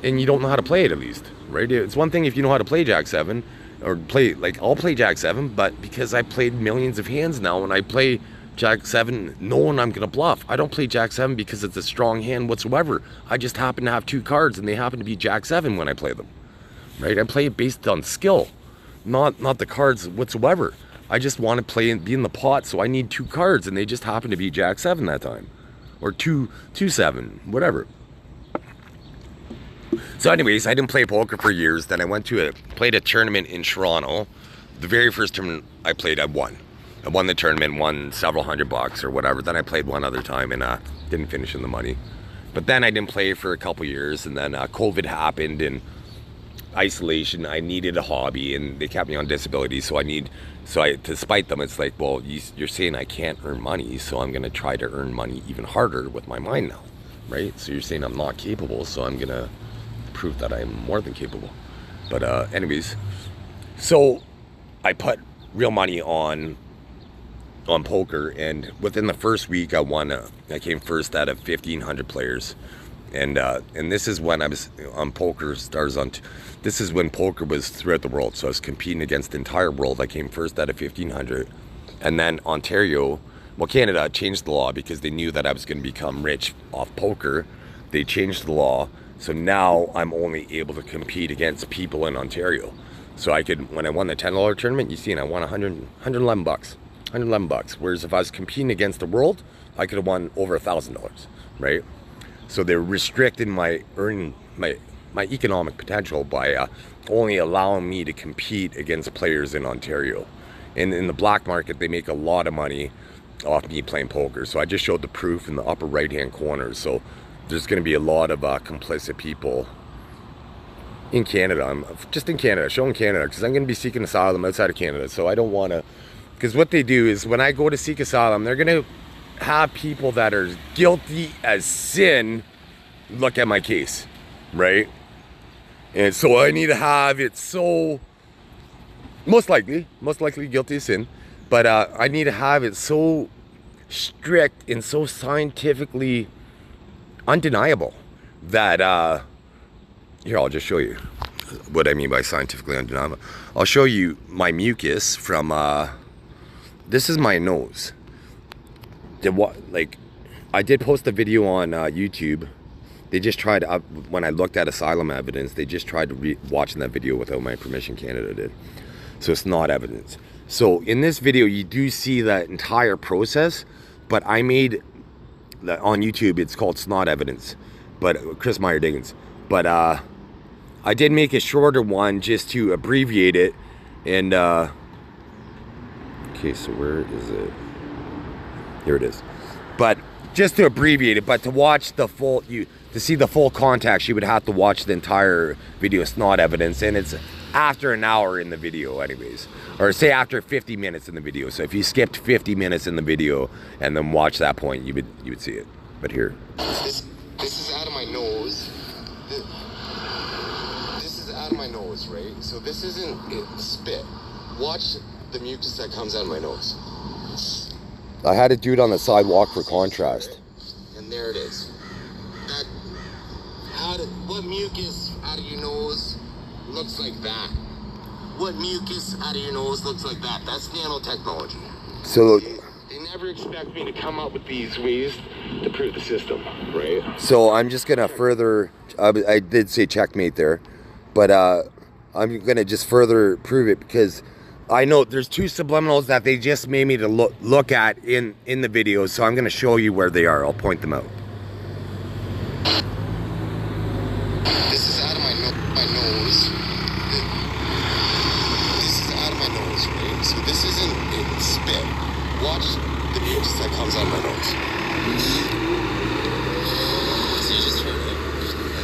and you don't know how to play it at least, right? It's one thing if you know how to play Jack 7, or play, like I'll play Jack 7, but because I played millions of hands now, and I play Jack 7 knowing I'm gonna bluff. I don't play Jack 7 because it's a strong hand whatsoever. I just happen to have 2 cards and they happen to be Jack 7 when I play them, right? I play it based on skill, not the cards whatsoever. I just want to play and be in the pot, so I need 2 cards, and they just happen to be Jack 7 that time, or 2-7, whatever. So anyways, I didn't play poker for years. Then I played a tournament in Toronto. The very first tournament I played, I won. I won the tournament, won several $100 or whatever. Then I played one other time and didn't finish in the money. But then I didn't play for a couple years, and then COVID happened and isolation. I needed a hobby, and they kept me on disability. So to spite them, it's like, well, you're saying I can't earn money, so I'm gonna try to earn money even harder with my mind now, right? So you're saying I'm not capable, so I'm gonna prove that I'm more than capable. But anyways, so I put real money on poker, and within the first week I won. I came first out of 1,500 players, and this is when I was on Poker Stars on. This is when poker was throughout the world, so I was competing against the entire world. I came first out of 1,500, and then Ontario, Canada changed the law because they knew that I was going to become rich off poker. They changed the law, so now I'm only able to compete against people in Ontario. So I could, when I won the $10 tournament, you see, and I won $111. $111. Whereas if I was competing against the world, I could have won over $1,000, right? So they're restricting my economic potential by only allowing me to compete against players in Ontario. And in the black market, they make a lot of money off me playing poker. So I just showed the proof in the upper right-hand corner. So there's going to be a lot of complicit people in Canada. I'm just in Canada, showing Canada, because I'm going to be seeking asylum outside of Canada. So I don't want to. Because what they do is when I go to seek asylum, they're going to have people that are guilty as sin look at my case, right? And so I need to have it so, most likely guilty of sin, but I need to have it so strict and so scientifically undeniable that, here, I'll just show you what I mean by scientifically undeniable. I'll show you my mucus from, this is my nose. I did post a video on YouTube. They just tried, when I looked at asylum evidence, they just tried to watching that video without my permission, Canada did. So it's not evidence. So in this video, you do see that entire process, but I made, on YouTube, it's called Snot Evidence, but Chris Meyer Diggins. But I did make a shorter one just to abbreviate it, and okay, so where is it? Here it is. But just to abbreviate it, but to watch the full, to see the full context, you would have to watch the entire video, Snot Evidence, and it's after an hour in the video anyways, or say after 50 minutes in the video. So if you skipped 50 minutes in the video and then watch that point, you would see it. But here, this is out of my nose. This is out of my nose, right? So this isn't spit. Watch the mucus that comes out of my nose. I had to do it on the sidewalk for contrast. And there it is. What mucus out of your nose looks like that? What mucus out of your nose looks like that? That's nanotechnology. So they never expect me to come up with these ways to prove the system, right? So I'm just gonna further, I did say checkmate there, but I'm gonna just further prove it because I know there's two subliminals that they just made me to look at in the video, so I'm gonna show you where they are. I'll point them out. This is out of my nose. This is out of my nose, right? So this isn't spit. Watch the mucus that comes out of my nose. So you just heard it.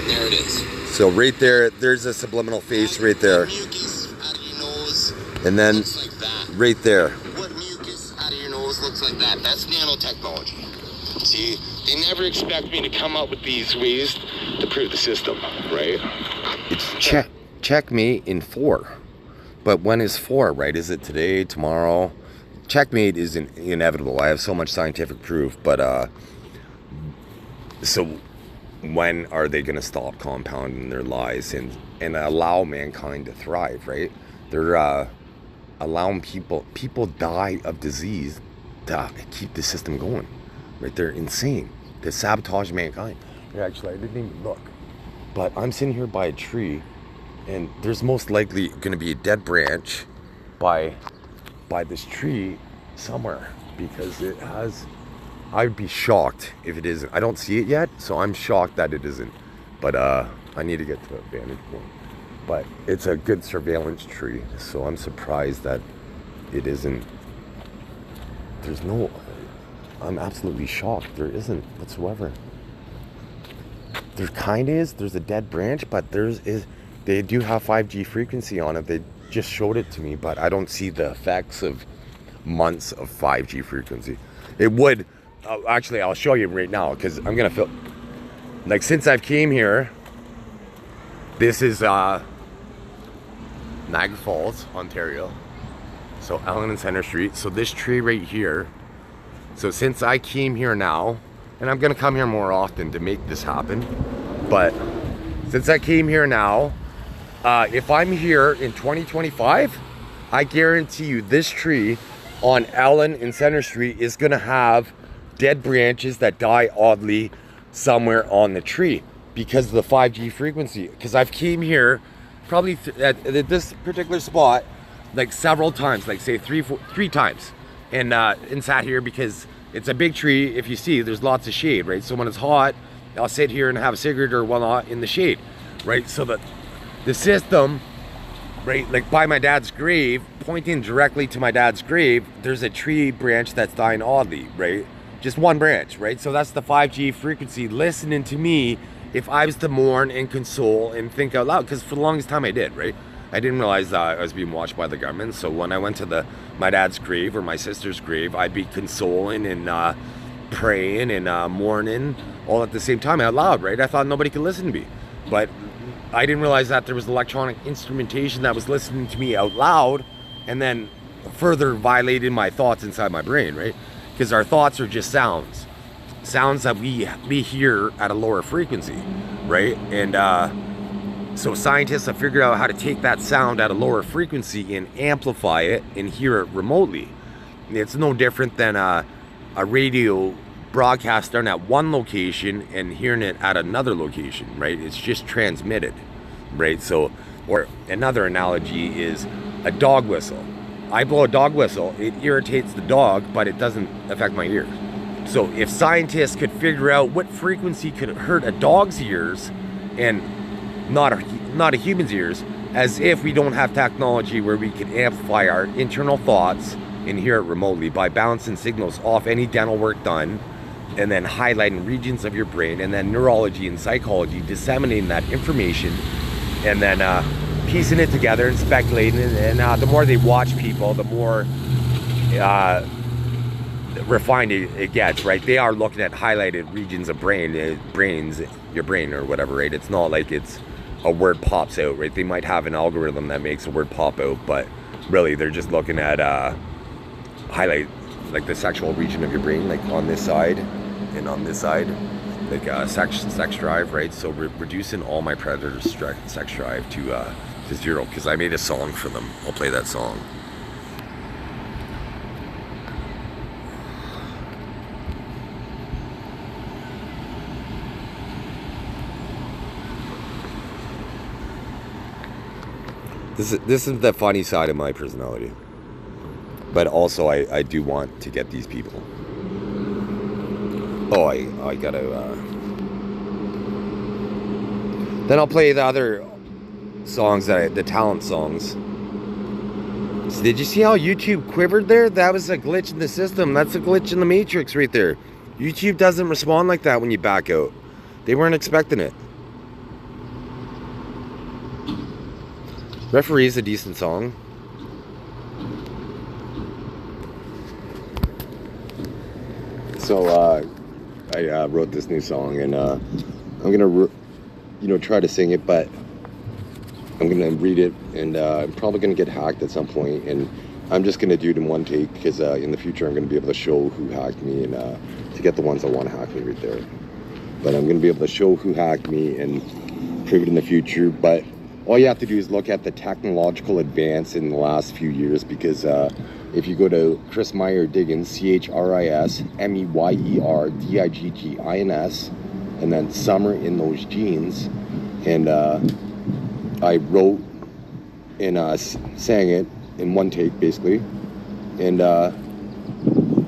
And there it is. So right there, there's a subliminal face right there. Mucus out of your nose. And then looks like that. Right there. What mucus out of your nose looks like that? That's nanotechnology. See, they never expect me to come up with these ways to prove the system, right? It's checkmate in 4. But when is 4, right? Is it today, tomorrow? Checkmate is inevitable. I have so much scientific proof, but so when are they going to stop compounding their lies and allow mankind to thrive, right? They're allowing people die of disease to keep the system going, right? They're insane. They sabotage mankind. Actually, I didn't even look, but I'm sitting here by a tree, and there's most likely going to be a dead branch by this tree somewhere, because it has, I'd be shocked if it isn't. I don't see it yet, so I'm shocked that it isn't, but I need to get to a vantage point. But it's a good surveillance tree, so I'm surprised that it isn't. There's no, I'm absolutely shocked there isn't whatsoever. There kind of is, there's a dead branch, but they do have 5G frequency on it. They just showed it to me, but I don't see the effects of months of 5G frequency. It would, actually, I'll show you right now, because I'm gonna feel, like, since I've came here, this is Niagara Falls, Ontario. So Allen and Center Street. So this tree right here, so since I came here now, and I'm gonna come here more often to make this happen, but since I came here now, if I'm here in 2025, I guarantee you this tree on Allen and Center Street is gonna have dead branches that die oddly somewhere on the tree because of the 5G frequency. Because I've came here probably at this particular spot like several times, like say three times, and sat here because it's a big tree. If you see, there's lots of shade, right? So when it's hot, I'll sit here and have a cigarette or whatnot in the shade, right? So that the system, right, like by my dad's grave, pointing directly to my dad's grave, there's a tree branch that's dying oddly, right? Just one branch, right? So that's the 5G frequency listening to me if I was to mourn and console and think out loud, because for the longest time I did, right? I didn't realize that I was being watched by the government. So when I went to my dad's grave or my sister's grave, I'd be consoling and praying and mourning all at the same time out loud, right? I thought nobody could listen to me, but I didn't realize that there was electronic instrumentation that was listening to me out loud and then further violated my thoughts inside my brain, right? Because our thoughts are just sounds that we hear at a lower frequency, right? And so scientists have figured out how to take that sound at a lower frequency and amplify it and hear it remotely. It's no different than a radio broadcast done at one location and hearing it at another location, right? It's just transmitted, right? So, or another analogy is a dog whistle. I blow a dog whistle, it irritates the dog, but it doesn't affect my ears. So if scientists could figure out what frequency could hurt a dog's ears and not a human's ears, as if we don't have technology where we can amplify our internal thoughts and hear it remotely by bouncing signals off any dental work done and then highlighting regions of your brain, and then neurology and psychology disseminating that information and then piecing it together and speculating, and the more they watch people, the more refined it gets, right? They are looking at highlighted regions of your brain or whatever, right? It's not like it's a word pops out, right? They might have an algorithm that makes a word pop out, but really they're just looking at highlight like the sexual region of your brain, like on this side and on this side, like sex drive, right? So reducing all my predators' sex drive to zero, because I made a song for them. I'll play that song. This is the funny side of my personality. But also, I do want to get these people. Oh, I gotta... Then I'll play the other songs, the talent songs. So did you see how YouTube quivered there? That was a glitch in the system. That's a glitch in the matrix right there. YouTube doesn't respond like that when you back out. They weren't expecting it. Referee is a decent song. So I wrote this new song, and I'm gonna try to sing it, but I'm gonna read it, and I'm probably gonna get hacked at some point, and I'm just gonna do it in one take, because in the future I'm gonna be able to show who hacked me, and to get the ones that want to hack me right there. But I'm gonna be able to show who hacked me and prove it in the future. But all you have to do is look at the technological advance in the last few years, because if you go to Chris Meyer Diggins, ChrisMeyerDiggins, and then Summer in Those Jeans, and I wrote and sang it in one take basically, and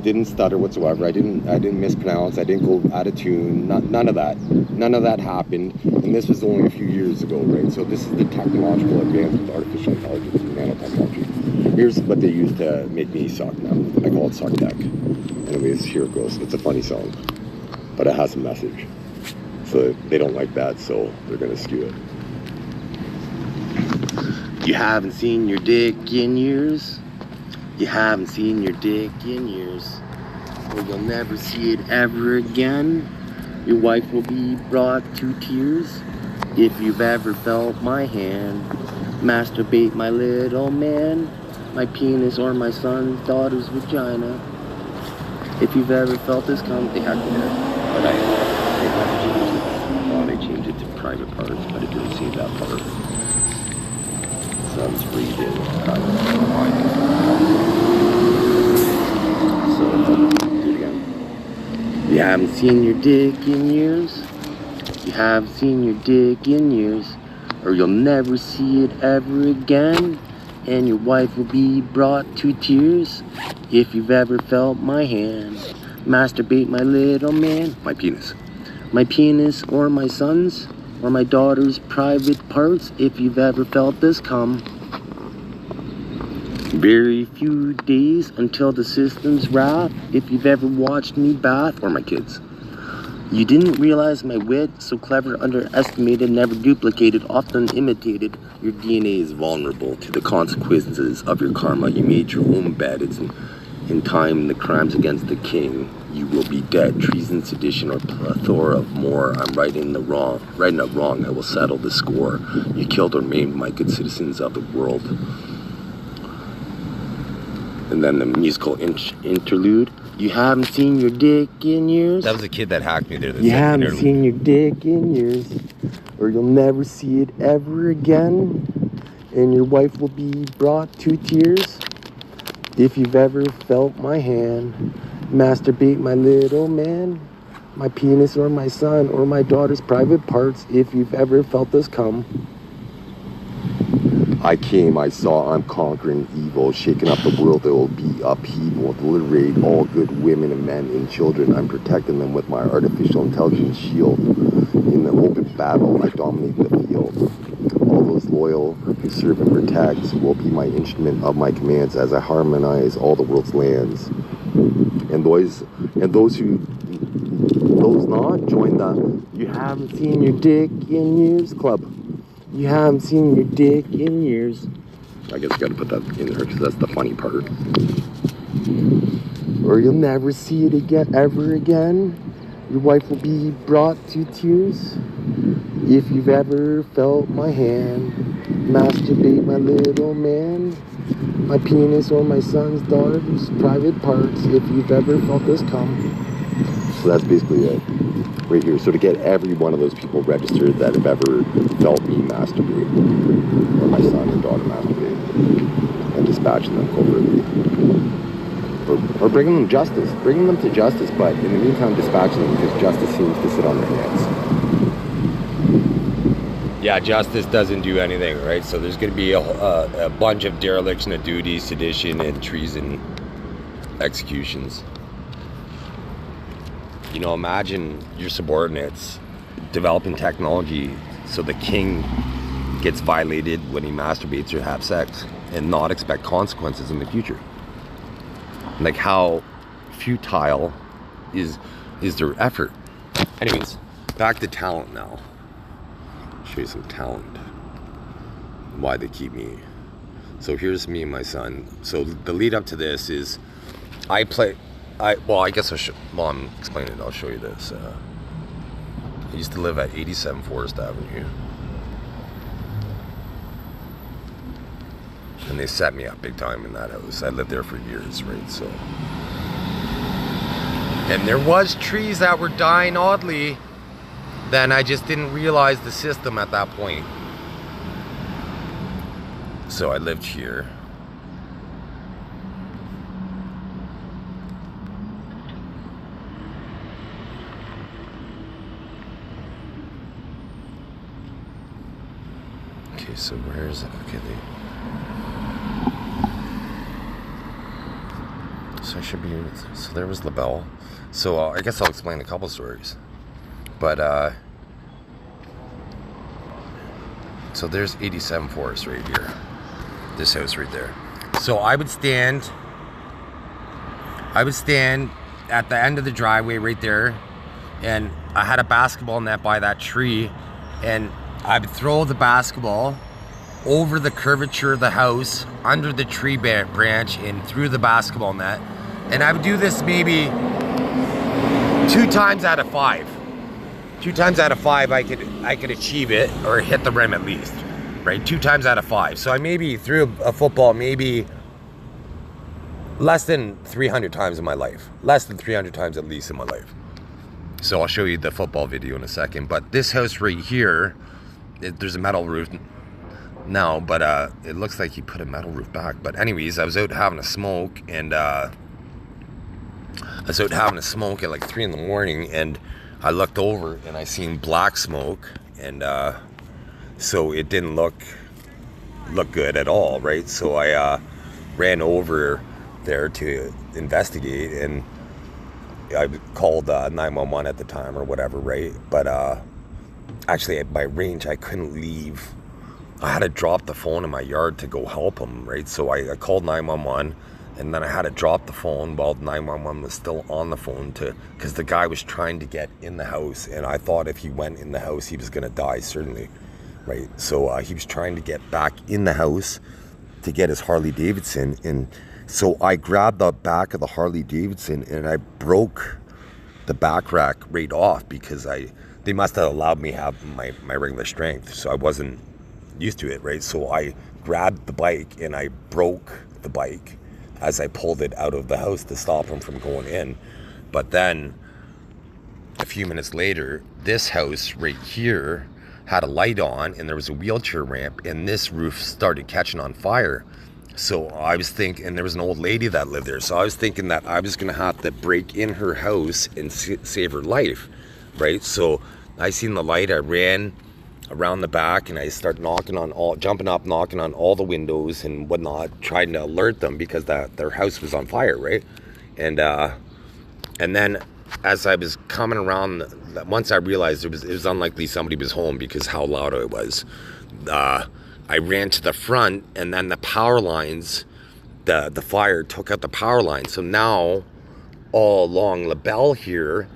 didn't stutter whatsoever. I didn't mispronounce. I didn't go out of tune. None of that. None of that happened. And this was only a few years ago, right? So this is the technological advance with artificial intelligence and nanotechnology. Here's what they use to make me suck now. I call it Suck Tech. Anyways, here it goes. It's a funny song, but it has a message. So they don't like that, so they're gonna skew it. You haven't seen your dick in years. You haven't seen your dick in years. Or you'll never see it ever again. Your wife will be brought to tears. If you've ever felt my hand masturbate my little man, my penis or my son's daughter's vagina. If you've ever felt this come, they have to but I thought I changed it to private parts, but it didn't see that part. So I'm just reading So do it again. You haven't seen your dick in years. You haven't seen your dick in years, or you'll never see it ever again. And your wife will be brought to tears. If you've ever felt my hand masturbate my little man, my penis or my son's or my daughter's private parts. If you've ever felt this come. Very few days until the system's wrath. If you've ever watched me bath, or my kids. You didn't realize my wit, so clever, underestimated, never duplicated, often imitated. Your DNA is vulnerable to the consequences of your karma. You made your own bed. It's in time the crimes against the king. You will be dead. Treason, sedition, or plethora of more. I'm righting up wrong. I will settle the score. You killed or maimed my good citizens of the world. And then the musical interlude. You haven't seen your dick in years. That was a kid that hacked me there. You haven't seen your dick in years, or you'll never see it ever again. And your wife will be brought to tears. If you've ever felt my hand masturbate my little man, my penis or my son or my daughter's private parts. If you've ever felt this come. I came, I saw, I'm conquering evil, shaking up the world, there will be upheaval, obliterate all good women and men and children. I'm protecting them with my artificial intelligence shield. In the open battle, I dominate the field. All those loyal who serve and protect will be my instrument of my commands as I harmonize all the world's lands. And those not, join the You Haven't Seen Your Dick in Years club. You haven't seen your dick in years. I guess you gotta put that in there because that's the funny part. Or you'll never see it again, ever again. Your wife will be brought to tears. If you've ever felt my hand masturbate my little man, my penis or my son's daughter's private parts. If you've ever felt this come. So that's basically it. Right here. So to get every one of those people registered that have ever felt me masturbate, or my son or daughter masturbate, and dispatching them covertly, or bringing them to justice, but in the meantime dispatching them because justice seems to sit on their hands. yeah, justice doesn't do anything, right? So there's going to be a bunch of dereliction of duty, sedition, and treason executions. You know, imagine your subordinates developing technology so the king gets violated when he masturbates or have sex and not expect consequences in the future. Like, how futile is their effort? Anyways, back to talent now. Show you some talent. Why they keep me. So here's me and my son. So the lead up to this is I guess I'm explaining it. I'll show you this. I used to live at 87 Forest Avenue. And they set me up big time in that house. I lived there for years, right? So, and there was trees that were dying oddly. Then I just didn't realize the system at that point. So I lived here. Okay, so where is it? Okay, so I should be. So there was LaBelle. So I guess I'll explain a couple stories. But so there's 87 Forest right here. This house right there. So I would stand at the end of the driveway right there, and I had a basketball net by that tree, and I would throw the basketball over the curvature of the house, under the tree branch, and through the basketball net. And I would do this maybe 2 times out of 5. 2 times out of 5 I could achieve it, or hit the rim at least, right? 2 times out of 5. So I maybe threw a football maybe less than 300 times in my life. Less than 300 times at least in my life. So I'll show you the football video in a second. But this house right here, there's a metal roof now, but it looks like he put a metal roof back. But anyways, I was out having a smoke, and I was out having a smoke at like 3 in the morning, and I looked over and I seen black smoke, and so it didn't look good at all, right? So I ran over there to investigate, and I called 911 at the time or whatever, right? But actually at my range I couldn't leave. I had to drop the phone in my yard to go help him, right? So I called 911. And then I had to drop the phone while 911 was still on the phone, because the guy was trying to get in the house, and I thought if he went in the house he was gonna die, certainly, right? So he was trying to get back in the house to get his Harley Davidson, and so I grabbed the back of the Harley Davidson and I broke the back rack right off, because they must have allowed me to have my regular strength, so I wasn't used to it, right? So I grabbed the bike and I broke the bike as I pulled it out of the house to stop him from going in. But then a few minutes later, this house right here had a light on, and there was a wheelchair ramp, and this roof started catching on fire. So I was thinking, and there was an old lady that lived there, so I was thinking that I was gonna have to break in her house and save her life, right? So I seen the light, I ran around the back, and I start jumping up, knocking on all the windows and whatnot, trying to alert them, because their house was on fire, right? And then as I was coming around, once I realized it was unlikely somebody was home because how loud it was, I ran to the front, and then the power lines, the fire took out the power lines. So now all along LaBelle here,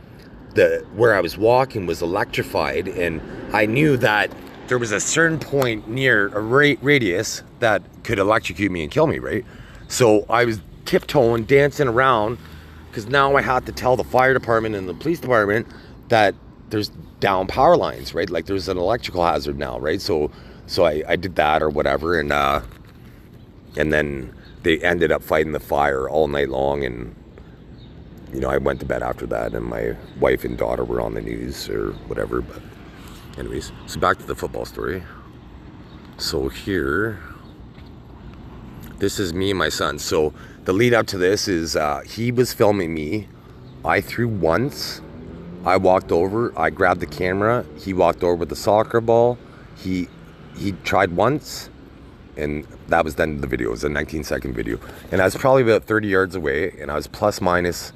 where I was walking was electrified, and I knew that there was a certain point near a radius that could electrocute me and kill me, right? So I was tiptoeing, dancing around, because now I had to tell the fire department and the police department that there's down power lines, right? Like there's an electrical hazard now, right? So I did that or whatever, and then they ended up fighting the fire all night long, and you know, I went to bed after that, and my wife and daughter were on the news or whatever. But anyways, so back to the football story. So here, this is me and my son. So the lead up to this is he was filming me. I threw once. I walked over. I grabbed the camera. He walked over with the soccer ball. he tried once, and that was then the video. It was a 19-second video. And I was probably about 30 yards away, and I was plus minus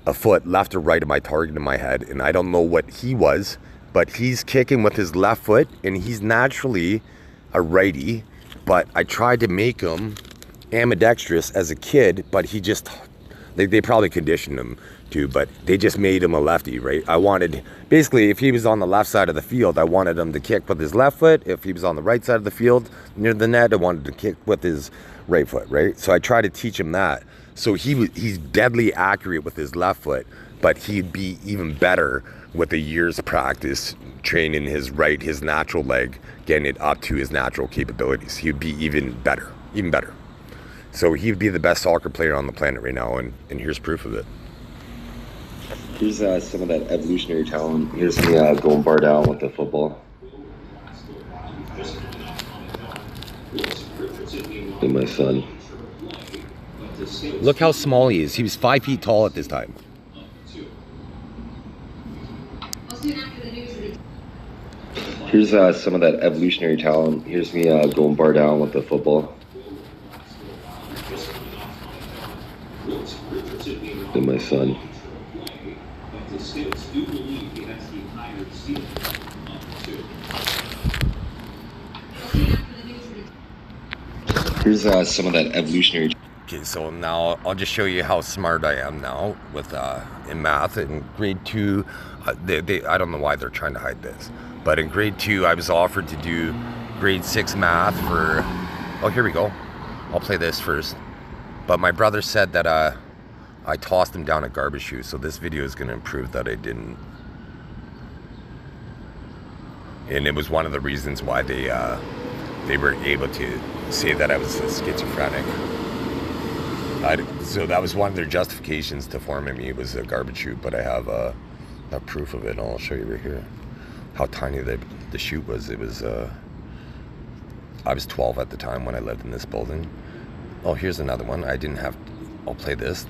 a foot left or right of my target in my head. And I don't know what he was, but he's kicking with his left foot, and he's naturally a righty. But I tried to make him ambidextrous as a kid, but he just, they probably conditioned him to, but they just made him a lefty, right? I wanted, basically, if he was on the left side of the field, I wanted him to kick with his left foot. If he was on the right side of the field near the net, I wanted to kick with his right foot, right? So I tried to teach him that. So he's deadly accurate with his left foot, but he'd be even better with a year's practice training his natural leg, getting it up to his natural capabilities. He'd be even better. So he'd be the best soccer player on the planet right now, and here's proof of it. Here's some of that evolutionary talent. Here's me going bar down with the football. And my son. Look how small he is. He was 5 feet tall at this time. Here's some of that evolutionary talent. Here's me going bar down with the football. And my son. Here's some of that evolutionary. Okay, so now I'll just show you how smart I am now with in math. In grade 2, I don't know why they're trying to hide this, but in grade 2 I was offered to do grade 6 math for. Oh, here we go. I'll play this first. But my brother said that I tossed him down a garbage chute, so this video is going to prove that I didn't. And it was one of the reasons why they were able to say that I was schizophrenic. So that was one of their justifications to forming me, was a garbage chute, but I have proof of it. I'll show you right here how tiny the chute was. It was I was 12 at the time when I lived in this building. Oh, here's another one. I'll play this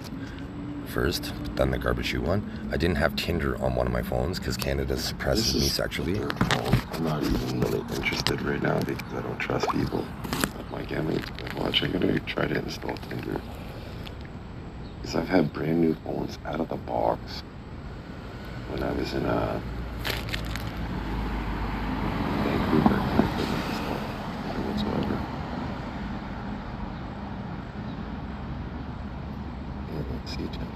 first, then the garbage chute one. I didn't have Tinder on one of my phones because Canada suppresses me sexually. I'm not even really interested right now because I don't trust people. I'm gonna try to install Tinder. Because I've had brand new phones out of the box when I was in Vancouver. I couldn't install Tinder whatsoever. Yeah, let's see Tinder.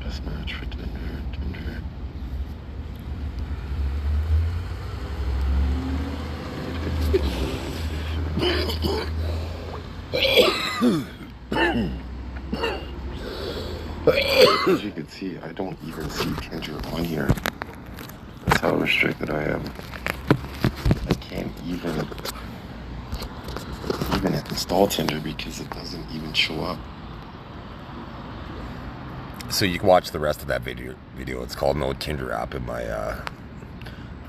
Best match for Tinder. As you can see, I don't even see Tinder on here. That's how restricted I am. I can't even install Tinder because it doesn't even show up. So you can watch the rest of that video. It's called No Tinder App in my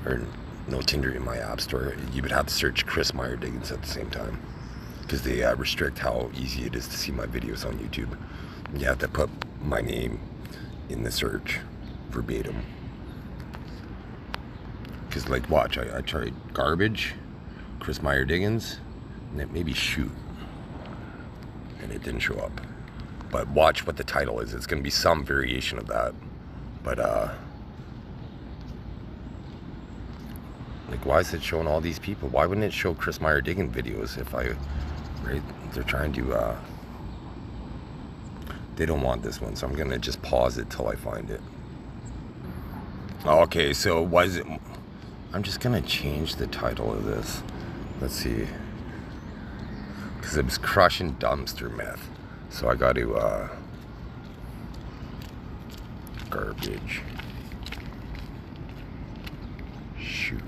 or No Tinder in my app store. You would have to search Chris Meyer Diggins at the same time, because they restrict how easy it is to see my videos on YouTube. You have to put my name in the search verbatim. Because, like, watch, I tried garbage, Chris Meyer Diggins, and it maybe shoot, and it didn't show up. But watch what the title is. It's going to be some variation of that. But like, why is it showing all these people? Why wouldn't it show Chris Meyer Diggins videos if right? They're trying to they don't want this one, so I'm gonna just pause it till I find it. Okay, so was it? I'm just gonna change the title of this. Let's see, because it was crushing dumpster myth. So I got to garbage shoot.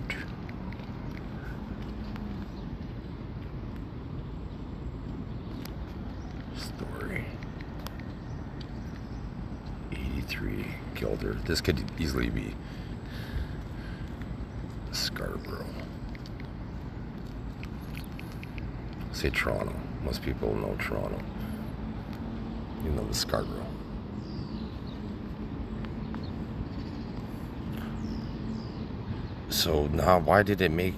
Story 83 Gilder. This could easily be Scarborough. Say Toronto. Most people know Toronto. You know, the Scarborough. So now, why did it make...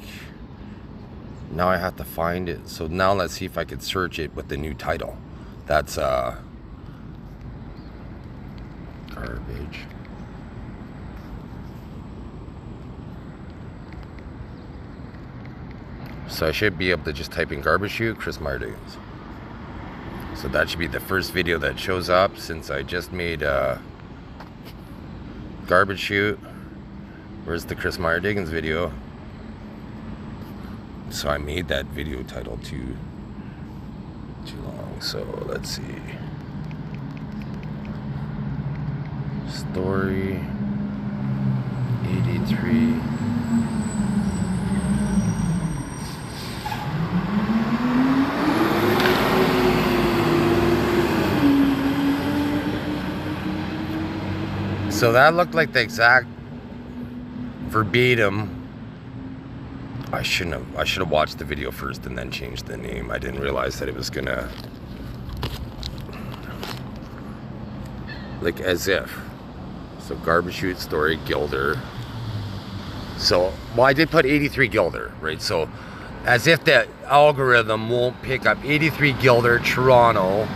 Now I have to find it. So now let's see if I could search it with the new title. That's, garbage. So I should be able to just type in garbage chute, Chris Meyer-Diggins. So that should be the first video that shows up since I just made a garbage chute. Where's the Chris Meyer-Diggins video? So I made that video title too long. So let's see. Story 83. So that looked like the exact verbatim. I should have watched the video first and then changed the name. I didn't realize that it was gonna, like, as if. So garbage chute story Gilder. So, well, I did put 83 Gilder, right? So as if the algorithm won't pick up 83 Gilder, Toronto,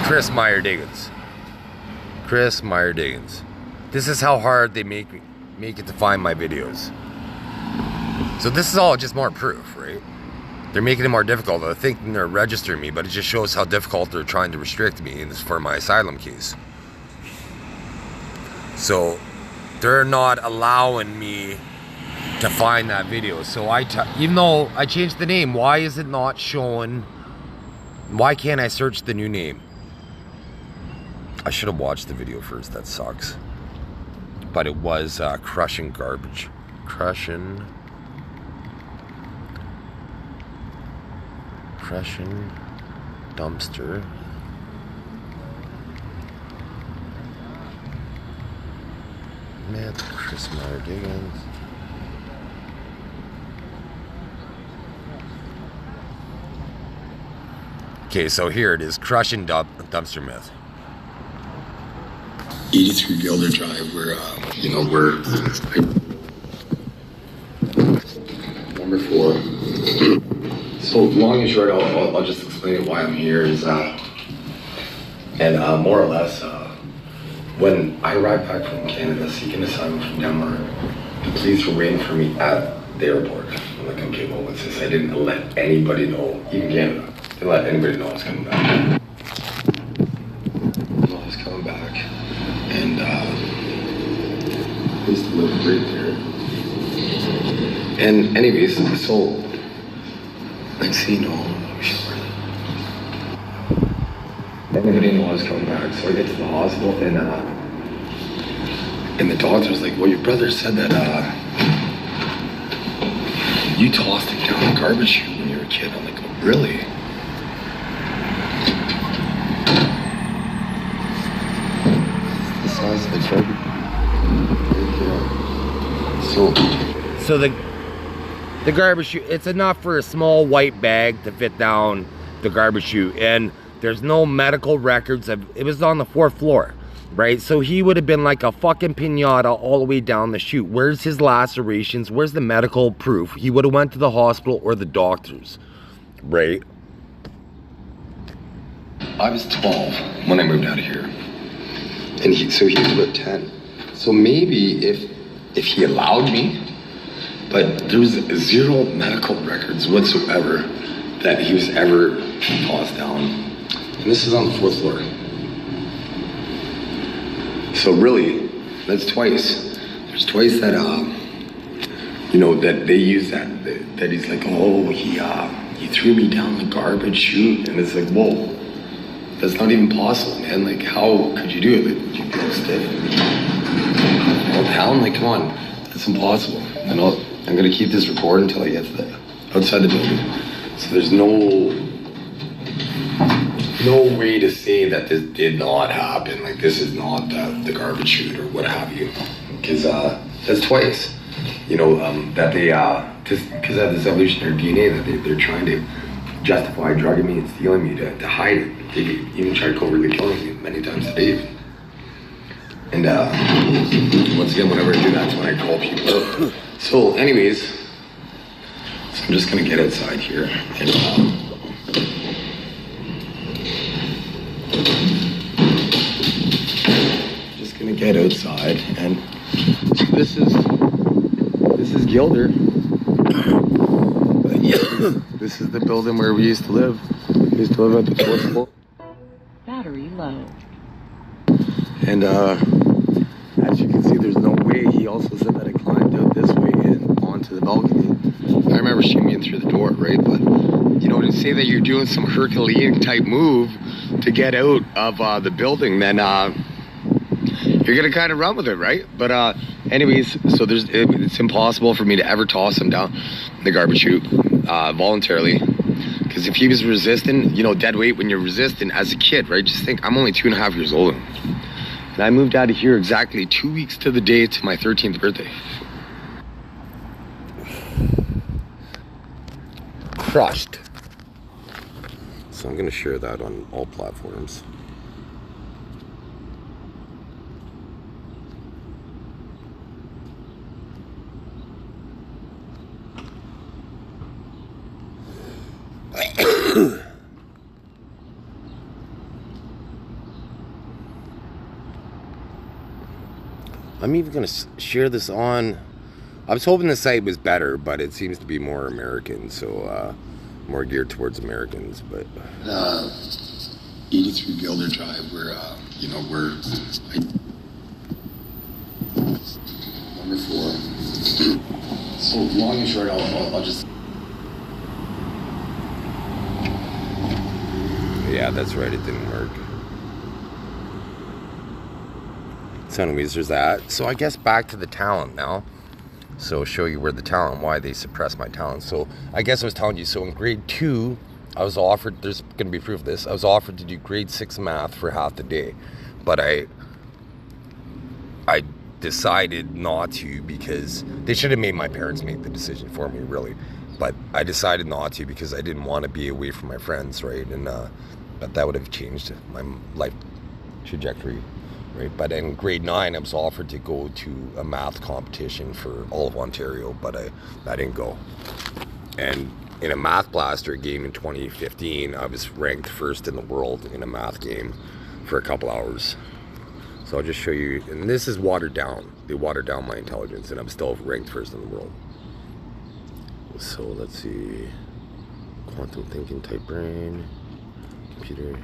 Chris Meyer-Diggins. Chris Meyer-Diggins. This is how hard they make it to find my videos. So this is all just more proof, right? They're making it more difficult. They're thinking they're registering me, but it just shows how difficult they're trying to restrict me, and it's for my asylum case. So they're not allowing me to find that video. So even though I changed the name, why is it not showing? Why can't I search the new name? I should have watched the video first. That sucks. But it was crushing garbage. Crushing dumpster. Man, Chris Meyer-Diggins. Okay, so here it is. Crushing dumpster myth. 83 Gilder Drive, we're number 4. So long and short, I'll just explain why I'm here is, and more or less, when I arrived back from Canada seeking asylum from Denmark, the police were waiting for me at the airport. I'm like, okay, well, what's this? I didn't let anybody know, even Canada, didn't let anybody know I was coming back. I was coming back, and I used to live right there. And anyways, so, like, see, anybody knew I was coming back, so I get to the hospital, and the doctor's like, well, your brother said that, you tossed him down the garbage chute when you were a kid. I'm like, oh, really? The size of the garbage. So the garbage chute, it's enough for a small white bag to fit down the garbage chute, and there's no medical records of it. Was on the 4th floor, right? So he would have been like a fucking pinata all the way down the chute. Where's his lacerations? Where's the medical proof? He would have went to the hospital or the doctors, right? I was 12 when I moved out of here, and he was about 10. So maybe if he allowed me, but there was 0 medical records whatsoever that he was ever tossed down. And this is on the 4th floor. So really, that's twice. There's twice that, that they use that he's like, oh, he threw me down the garbage chute. And it's like, whoa, that's not even possible, man. Like, how could you do it? Like, would you feel stiff? All down? Like, come on, that's impossible. And I'm gonna keep this recording until I get to outside the building. So there's no way to say that this did not happen. Like, this is not the garbage chute or what have you. Because that's twice. That they, because of this evolutionary DNA that they're trying to justify drugging me and stealing me to hide it. They even tried covertly killing me many times a day. And once again, whenever I do, that's when I call people. So anyways, so I'm just gonna get outside here and just gonna get outside, and this is Gilder. But yeah, this is the building where we used to live. We used to live at the fourth floor. Battery low. And as you can see, there's no way. He also said that I climbed out this way and onto the balcony. I remember shooting in through the door, right? But you know, to say that you're doing some Herculean type move to get out of the building, then you're gonna kind of run with it, right? But anyways, so it's impossible for me to ever toss him down the garbage chute voluntarily. Because if he was resistant, you know, dead weight when you're resistant as a kid, right? Just think, I'm only 2.5 years old. And I moved out of here exactly 2 weeks to the day to my 13th birthday. Crushed. So I'm going to share that on all platforms. I'm even going to share this on... I was hoping the site was better, but it seems to be more American, so more geared towards Americans, but... 83 Gilder Drive, where, you know, we're... number 4. So long and short, I'll just... Yeah, that's right, it didn't work. So anyways, there's that. So I guess back to the talent now. So show you where the talent, why they suppressed my talent. So I guess I was telling you, so in grade 2, I was offered, there's going to be proof of this, I was offered to do grade 6 math for half the day. But I decided not to, because they should have made my parents make the decision for me, really. But I decided not to because I didn't want to be away from my friends, right? And but that would have changed my life trajectory. Right, but in grade 9, I was offered to go to a math competition for all of Ontario, but I didn't go. And in a Math Blaster game in 2015, I was ranked first in the world in a math game for a couple hours. So I'll just show you, and this is watered down. They watered down my intelligence, and I'm still ranked first in the world. So let's see, quantum thinking type brain, computer.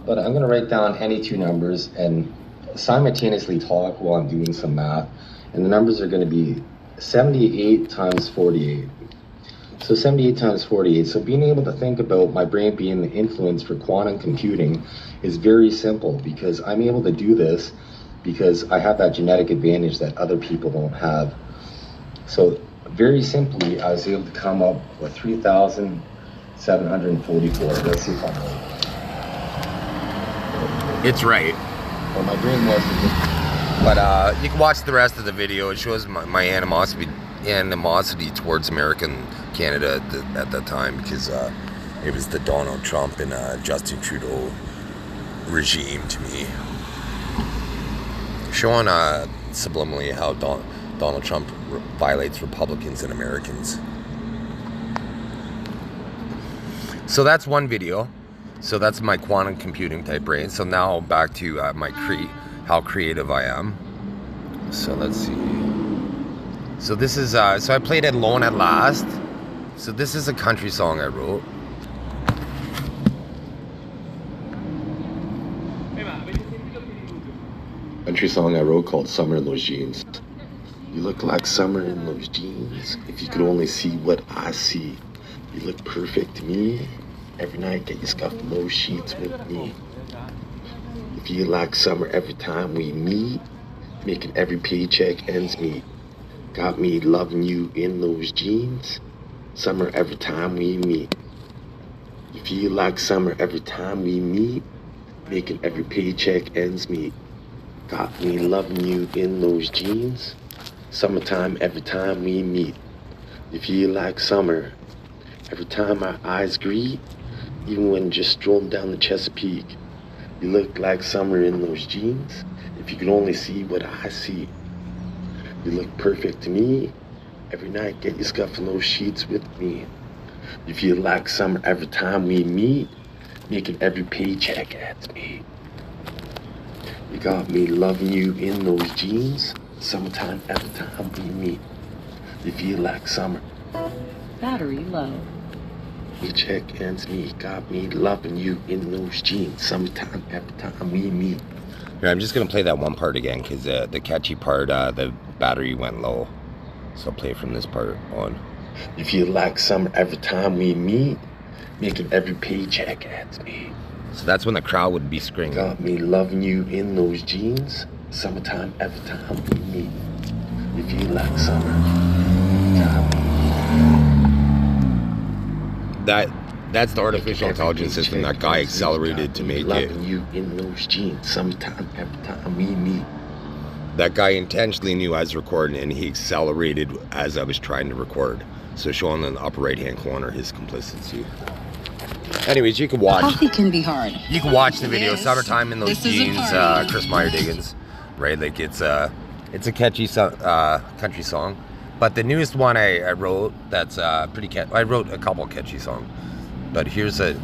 But I'm going to write down any two numbers and simultaneously talk while I'm doing some math. And the numbers are going to be 78 times 48. So 78 times 48. So being able to think about my brain being the influence for quantum computing is very simple, because I'm able to do this because I have that genetic advantage that other people don't have. So very simply, I was able to come up with 3,744. Let's see if I'm right. It's right. Well, my brain wasn't. But you can watch the rest of the video. It shows my animosity towards American Canada at that time, because it was the Donald Trump and Justin Trudeau regime to me. Showing subliminally how Donald Trump violates Republicans and Americans. So that's one video. So that's my quantum computing type brain. So now back to how creative I am. So let's see. So this is, so I played Alone at Last. So this is a country song I wrote. Country song I wrote called Summer in Those Jeans. You look like summer in those jeans. If you could only see what I see. You look perfect to me. Every night get you scuffed those sheets with me. You feel like summer every time we meet. Making every paycheck ends meet. Got me loving you in those jeans. Summer every time we meet. You feel like summer every time we meet. Making every paycheck ends meet. Got me loving you in those jeans. Summertime every time we meet. You feel like summer every time our eyes greet. Even when just strolling down the Chesapeake. You look like summer in those jeans. If you could only see what I see. You look perfect to me. Every night get you scuffing those sheets with me. You feel like summer every time we meet. Making every paycheck ends me. You got me loving you in those jeans. Summertime every time we meet. You feel like summer. Battery low. Paycheck ends me. Got me loving you in those jeans. Summertime every time we meet. Here, I'm just gonna play that one part again because the catchy part, the battery went low. So I'll play from this part on. You feel like summer every time we meet. Making every paycheck ends me. So that's when the crowd would be screaming. Got me loving you in those jeans. Summertime every time we meet. You feel like summer. That's the artificial intelligence system that guy accelerated to make it. Loving you in those jeans. Summertime every time we meet. That guy intentionally knew I was recording and he accelerated as I was trying to record. So showing in the upper right hand corner his complicity. Anyways, you can watch. Coffee can be hard. You can watch the video Yes. "Summertime in Those This is a Jeans," party. Chris Meyer-Diggins, right? Like it's a catchy country song. But the newest one I wrote that's pretty catchy. I wrote a couple catchy songs, but here's a.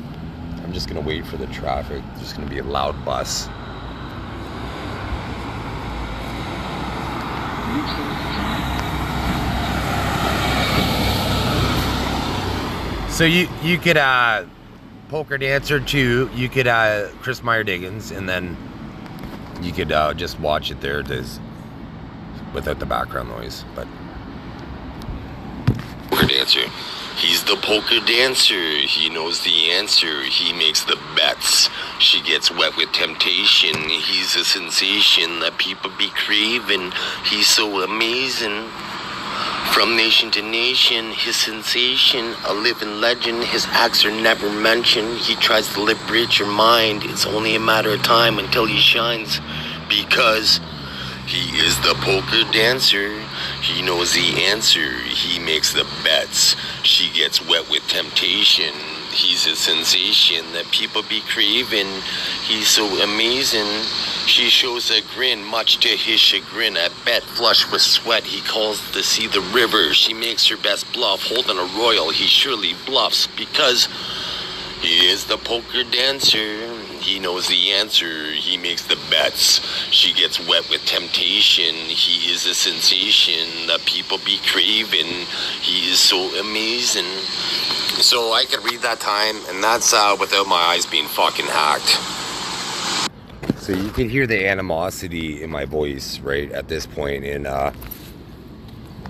I'm just gonna wait for the traffic. There's gonna be a loud bus. So you could poker dancer too. You could Chris Meyer-Diggins, and then you could just watch it there without the background noise. But Poker dancer. He's the poker dancer. He knows the answer. He makes the bets. She gets wet with temptation. He's a sensation that people be craving. He's so amazing. From nation to nation, his sensation, a living legend. His acts are never mentioned. He tries to liberate your mind. It's only a matter of time until he shines. Because he is the poker dancer. He knows the answer. He makes the bets. She gets wet with temptation. He's a sensation that people be craving. He's so amazing. She shows a grin, much to his chagrin. I bet flush with sweat, he calls to see the river. She makes her best bluff, holding a royal. He surely bluffs because he is the poker dancer. He knows the answer. He makes the bets. She gets wet with temptation. He is a sensation that people be craving. He is so amazing. So I could read that time, and that's without my eyes being fucking hacked. so you can hear the animosity in my voice right at this point, and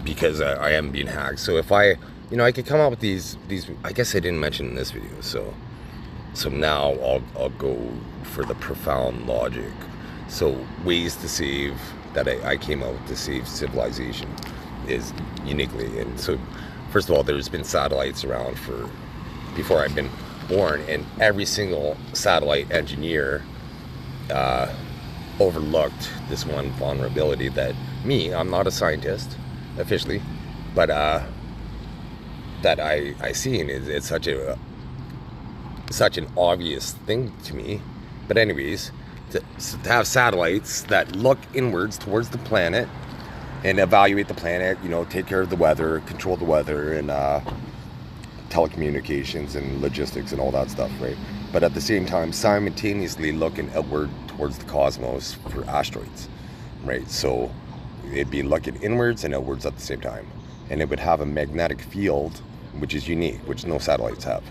because I am being hacked. So if I could come up with these. I guess I didn't mention in this video. So now I'll go for the profound logic. So ways to save that I came out with to save civilization is uniquely. And so first of all, there's been satellites around before I've been born, and every single satellite engineer overlooked this one vulnerability that I'm not a scientist officially, but that I see, and it's such an obvious thing to me. But anyways, to have satellites that look inwards towards the planet and evaluate the planet, take care of the weather, control the weather, and telecommunications and logistics and all that stuff, right? But at the same time, simultaneously looking outward towards the cosmos for asteroids, right? So it'd be looking inwards and outwards at the same time. And it would have a magnetic field, which is unique, which no satellites have,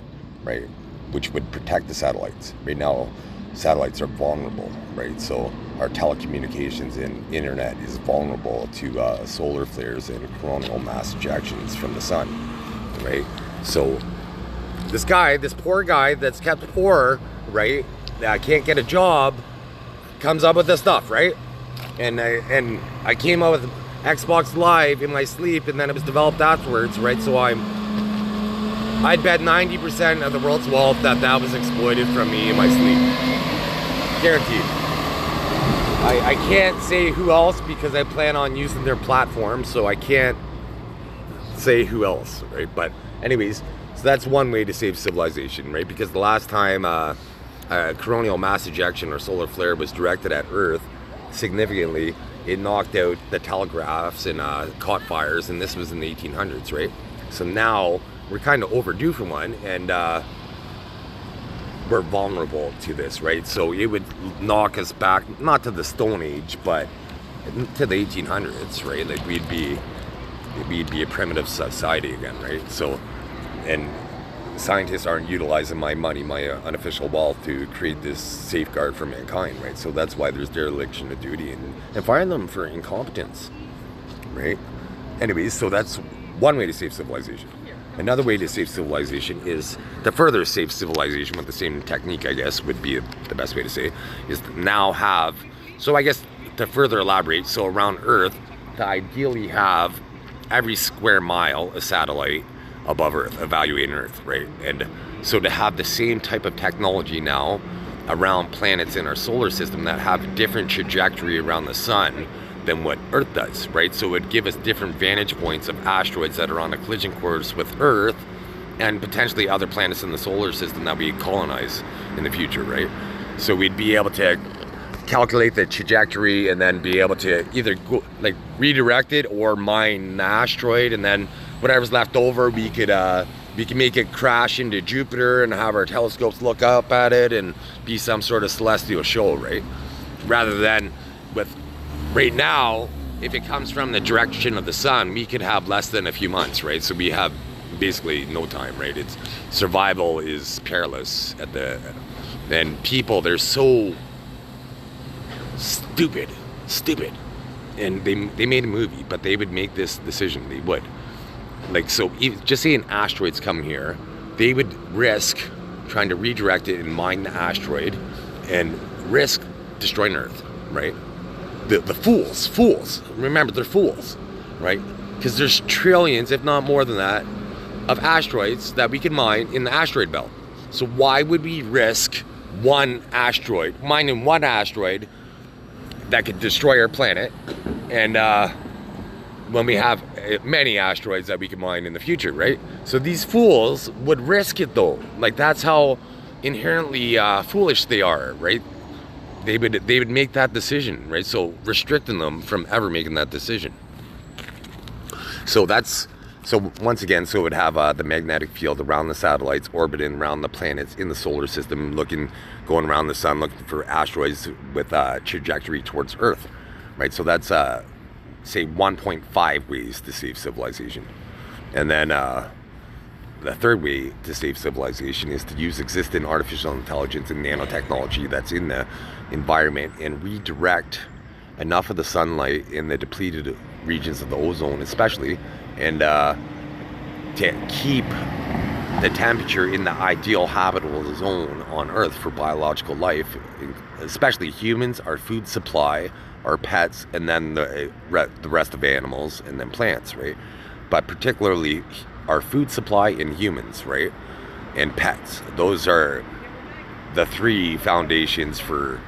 right? Which would protect the satellites. Right now, satellites are vulnerable, right? So our telecommunications and internet is vulnerable to solar flares and coronal mass ejections from the sun, right? So this poor guy that's kept poor, right, that can't get a job, comes up with this stuff, right? And I came out with Xbox Live in my sleep, and then it was developed afterwards, right? So I'd bet 90% of the world's wealth that was exploited from me in my sleep. Guaranteed. I can't say who else because I plan on using their platform, so I can't say who else, right? But anyways, so that's one way to save civilization, right? Because the last time coronal mass ejection or solar flare was directed at Earth, significantly, it knocked out the telegraphs and caught fires, and this was in the 1800s, right? So now we're kind of overdue for one, and we're vulnerable to this, right? So it would knock us back, not to the Stone Age, but to the 1800s, right? Like we'd be a primitive society again, right? So, and scientists aren't utilizing my money, my unofficial wealth to create this safeguard for mankind, right? So that's why there's dereliction of duty and firing them for incompetence, right? Anyways, so that's one way to save civilization. Another way to save civilization is to further save civilization with the same technique, I guess, would be the best way to say, is to now have, so I guess to further elaborate, so around Earth, to ideally have every square mile a satellite above Earth, evaluating Earth, right? And so to have the same type of technology now around planets in our solar system that have a different trajectory around the sun than what Earth does, right? So it would give us different vantage points of asteroids that are on a collision course with Earth and potentially other planets in the solar system that we colonize in the future, right? So we'd be able to calculate the trajectory and then be able to either go, like redirect it or mine an asteroid, and then whatever's left over we could make it crash into Jupiter and have our telescopes look up at it and be some sort of celestial show, right? Rather than with right now, if it comes from the direction of the sun, we could have less than a few months, right? So we have basically no time, right? It's survival is perilous at the, and people, they're so stupid, and they made a movie, but they would make this decision. They would, like, so just say an asteroid's come here, they would risk trying to redirect it and mine the asteroid, and risk destroying Earth, right? The fools, remember, they're fools, right? Because there's trillions, if not more than that, of asteroids that we can mine in the asteroid belt. So why would we risk mining one asteroid that could destroy our planet, and when we have many asteroids that we can mine in the future, right? So these fools would risk it though. Like, that's how inherently foolish they are, right? They would make that decision, right? So restricting them from ever making that decision. So once again, so it would have the magnetic field around the satellites orbiting around the planets in the solar system, going around the sun, looking for asteroids with trajectory towards Earth, right? So that's say 1.5 ways to save civilization. And then the third way to save civilization is to use existing artificial intelligence and nanotechnology that's in the environment and redirect enough of the sunlight in the depleted regions of the ozone especially, and to keep the temperature in the ideal habitable zone on Earth for biological life, especially humans, our food supply, our pets, and then the rest of animals, and then plants, right? But particularly our food supply and humans, right? And pets. Those are the three foundations for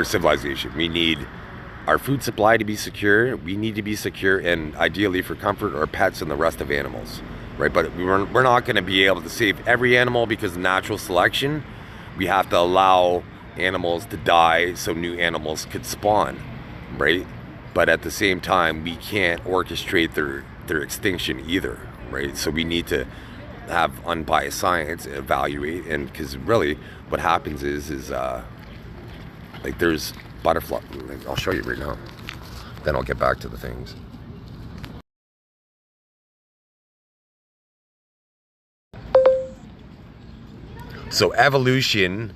civilization. We need our food supply to be secure, we need to be secure, and ideally for comfort, our pets and the rest of animals, right? But we're not going to be able to save every animal because of natural selection. We have to allow animals to die so new animals could spawn, right? But at the same time, we can't orchestrate their extinction either, right? So we need to have unbiased science evaluate, and because really what happens is like there's butterfly, I'll show you right now, then I'll get back to the things. So evolution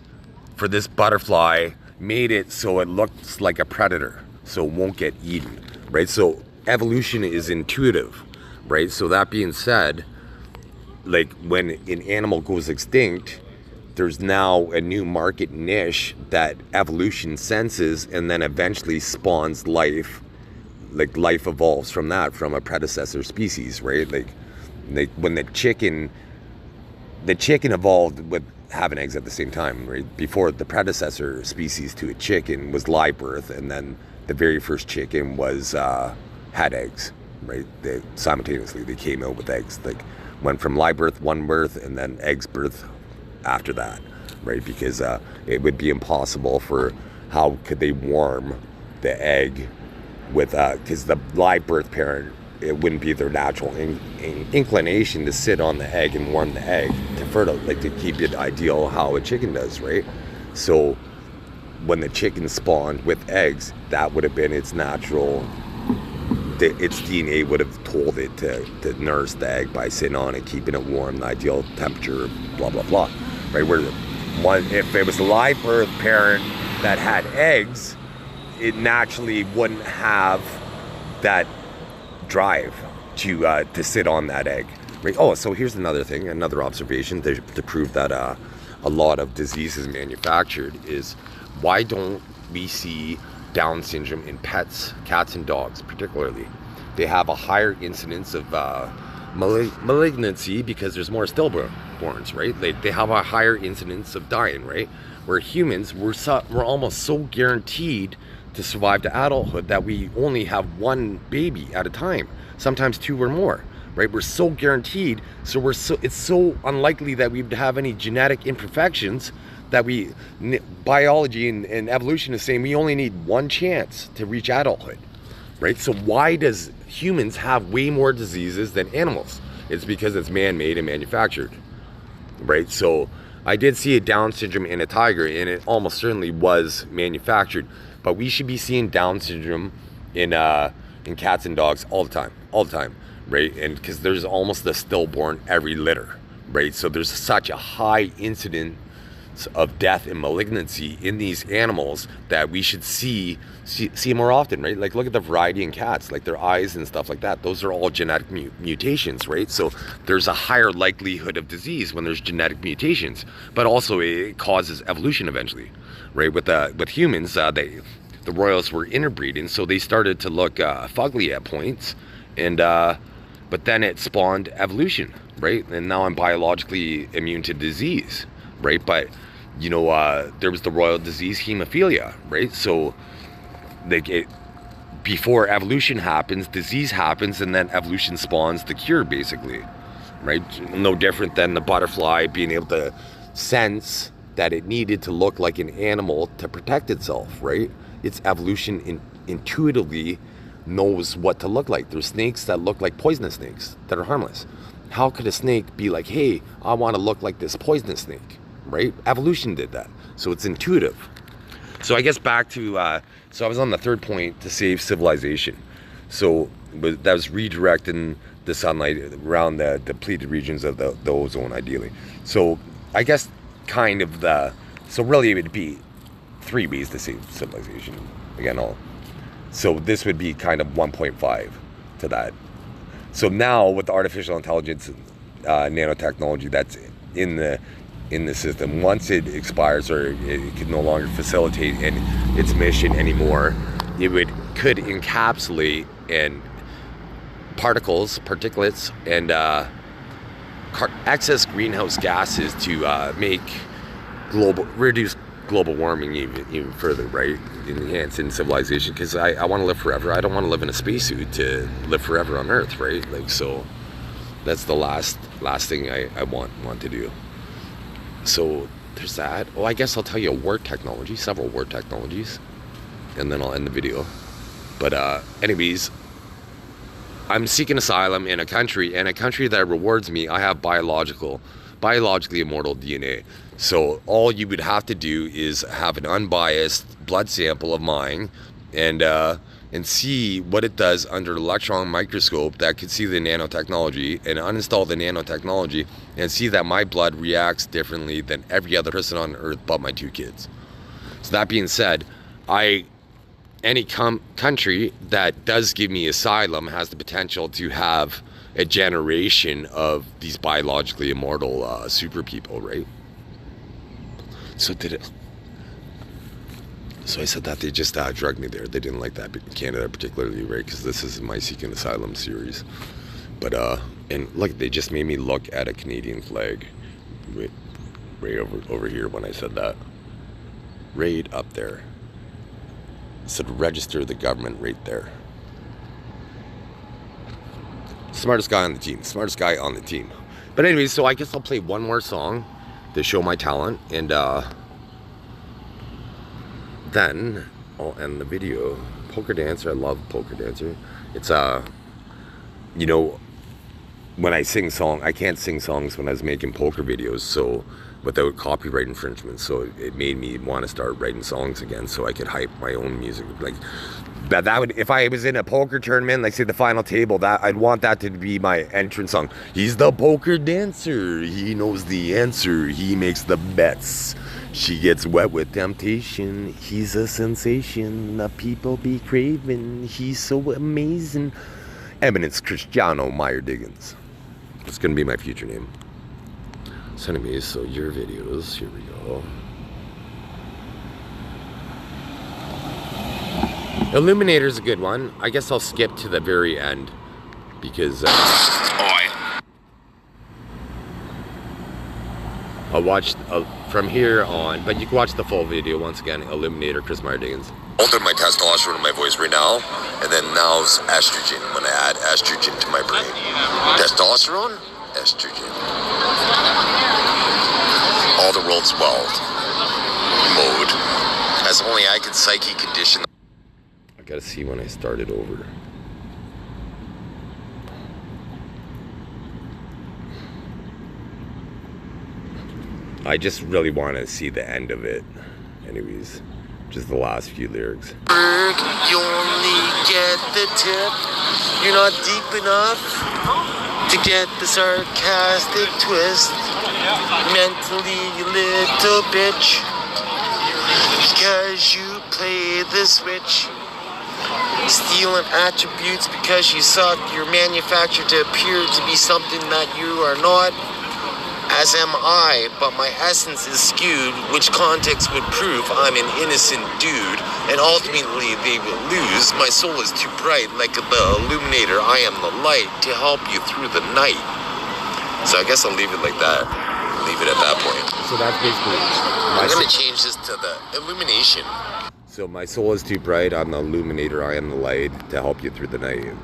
for this butterfly made it so it looks like a predator, so it won't get eaten, right? So evolution is intuitive, right? So that being said, like when an animal goes extinct, there's now a new market niche that evolution senses, and then eventually spawns life. Like life evolves from that, from a predecessor species, right? Like when the chicken evolved with having eggs at the same time, right? Before, the predecessor species to a chicken was live birth, and then the very first chicken was had eggs, right? They simultaneously they came out with eggs, like went from live birth, one birth, and then eggs birth after that, right? Because it would be impossible for how could they warm the egg with because the live birth parent, it wouldn't be their natural inclination to sit on the egg and warm the egg to to keep it ideal how a chicken does, right? So when the chicken spawned with eggs, that would have been its natural, its DNA would have told it to nurse the egg by sitting on it, keeping it warm, the ideal temperature, blah, blah, blah, right? Where if it was a live birth parent that had eggs, it naturally wouldn't have that drive to sit on that egg, right? Oh, so here's another thing, another observation to prove that a lot of disease is manufactured is why don't we see Down syndrome in pets, cats and dogs particularly? They have a higher incidence of malignancy because there's more stillborns, right? They have a higher incidence of dying, right? Where humans, we're almost so guaranteed to survive to adulthood that we only have one baby at a time, sometimes two or more, right? We're so guaranteed, so it's so unlikely that we would have any genetic imperfections that biology and evolution is saying we only need one chance to reach adulthood, right? So why does humans have way more diseases than animals? It's because it's man-made and manufactured, right? So I did see a Down syndrome in a tiger, and it almost certainly was manufactured. But we should be seeing Down syndrome in cats and dogs all the time, right? And because there's almost a stillborn every litter, right? So there's such a high incidence of death and malignancy in these animals that we should see more often, right? Like look at the variety in cats, like their eyes and stuff like that. Those are all genetic mutations, right? So there's a higher likelihood of disease when there's genetic mutations, but also it causes evolution eventually, right? With humans, the royals were interbreeding, so they started to look fugly at points, and but then it spawned evolution, right? And now I'm biologically immune to disease, right? But there was the royal disease hemophilia, right? So before evolution happens, disease happens, and then evolution spawns the cure, basically, right? No different than the butterfly being able to sense that it needed to look like an animal to protect itself, right? Its evolution intuitively knows what to look like. There's snakes that look like poisonous snakes that are harmless. How could a snake be like, hey, I want to look like this poisonous snake, right? Evolution did that. So it's intuitive. So I guess back to, so I was on the third point, to save civilization. So that was redirecting the sunlight around the depleted regions of the ozone, ideally. So I guess so really it would be 3 ways to save civilization. Again, so this would be kind of 1.5 to that. So now with the artificial intelligence, nanotechnology that's in the system, once it expires or it can no longer facilitate its mission anymore, it could encapsulate and particulates and excess greenhouse gases to reduce global warming even further, right? Enhance in civilization, because I want to live forever. I don't want to live in a spacesuit to live forever on Earth, right? Like, so that's the last thing I want to do. So there's that. Well, I guess I'll tell you several war technologies, and then I'll end the video. But anyways, I'm seeking asylum in a country that rewards me. I have biologically immortal DNA. So all you would have to do is have an unbiased blood sample of mine and see what it does under an electron microscope that could see the nanotechnology, and uninstall the nanotechnology and see that my blood reacts differently than every other person on Earth but my 2 kids. So that being said, any country that does give me asylum has the potential to have a generation of these biologically immortal super people, right? So I said that they just drugged me there. They didn't like that in Canada particularly, right? Because this is my Seeking Asylum series. But and look, they just made me look at a Canadian flag. Wait, right over here when I said that. Right up there. It said register the government right there. Smartest guy on the team. Smartest guy on the team. But anyways, so I guess I'll play one more song to show my talent, and then I'll end the video. Poker Dancer, I love Poker Dancer. It's you know, when I sing song, I can't sing songs when I was making poker videos, so without copyright infringement, so it made me want to start writing songs again so I could hype my own music. Like that would, if I was in a poker tournament, like say the final table, that I'd want that to be my entrance song. He's the poker dancer, he knows the answer, he makes the bets. She gets wet with temptation, he's a sensation, the people be craving, he's so amazing. Eminence Cristiano Meyer Diggins. It's gonna be my future name. So anyways, so your videos, here we go. Illuminator's a good one. I guess I'll skip to the very end because I'll watch from here on, but you can watch the full video once again. Illuminator, Chris Meyer Diggins. Alter my testosterone in my voice right now, and then now's estrogen when I add estrogen to my brain. Testosterone, estrogen. All the world's wealth mode, as only I can psyche condition. I gotta see when I started over. I just really want to see the end of it. Anyways, just the last few lyrics. You only get the tip. You're not deep enough to get the sarcastic twist. Mentally, you little bitch, because you play the switch. Stealing attributes because you suck. You're manufactured to appear to be something that you are not. As am I, but my essence is skewed, which context would prove I'm an innocent dude, and ultimately they will lose. My soul is too bright, like the illuminator, I am the light to help you through the night. So I guess I'll leave it like that. Leave it at that point. So that's basically... I'm gonna change this to the illumination. So my soul is too bright, I'm the illuminator, I am the light to help you through the night.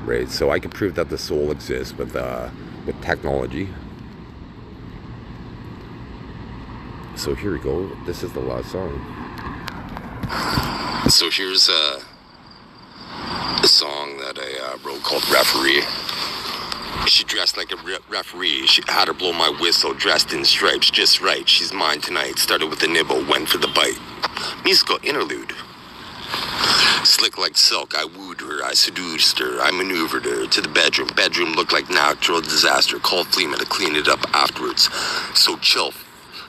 Right, so I can prove that the soul exists with technology. So here we go. This is the last song. So here's a song that I wrote called Referee. She dressed like a referee. She had her blow my whistle, dressed in stripes, just right. She's mine tonight. Started with a nibble, went for the bite. Musical interlude. Slick like silk, I wooed her, I seduced her, I maneuvered her to the bedroom. Bedroom looked like natural disaster. Called Fleeman to clean it up afterwards. So chill.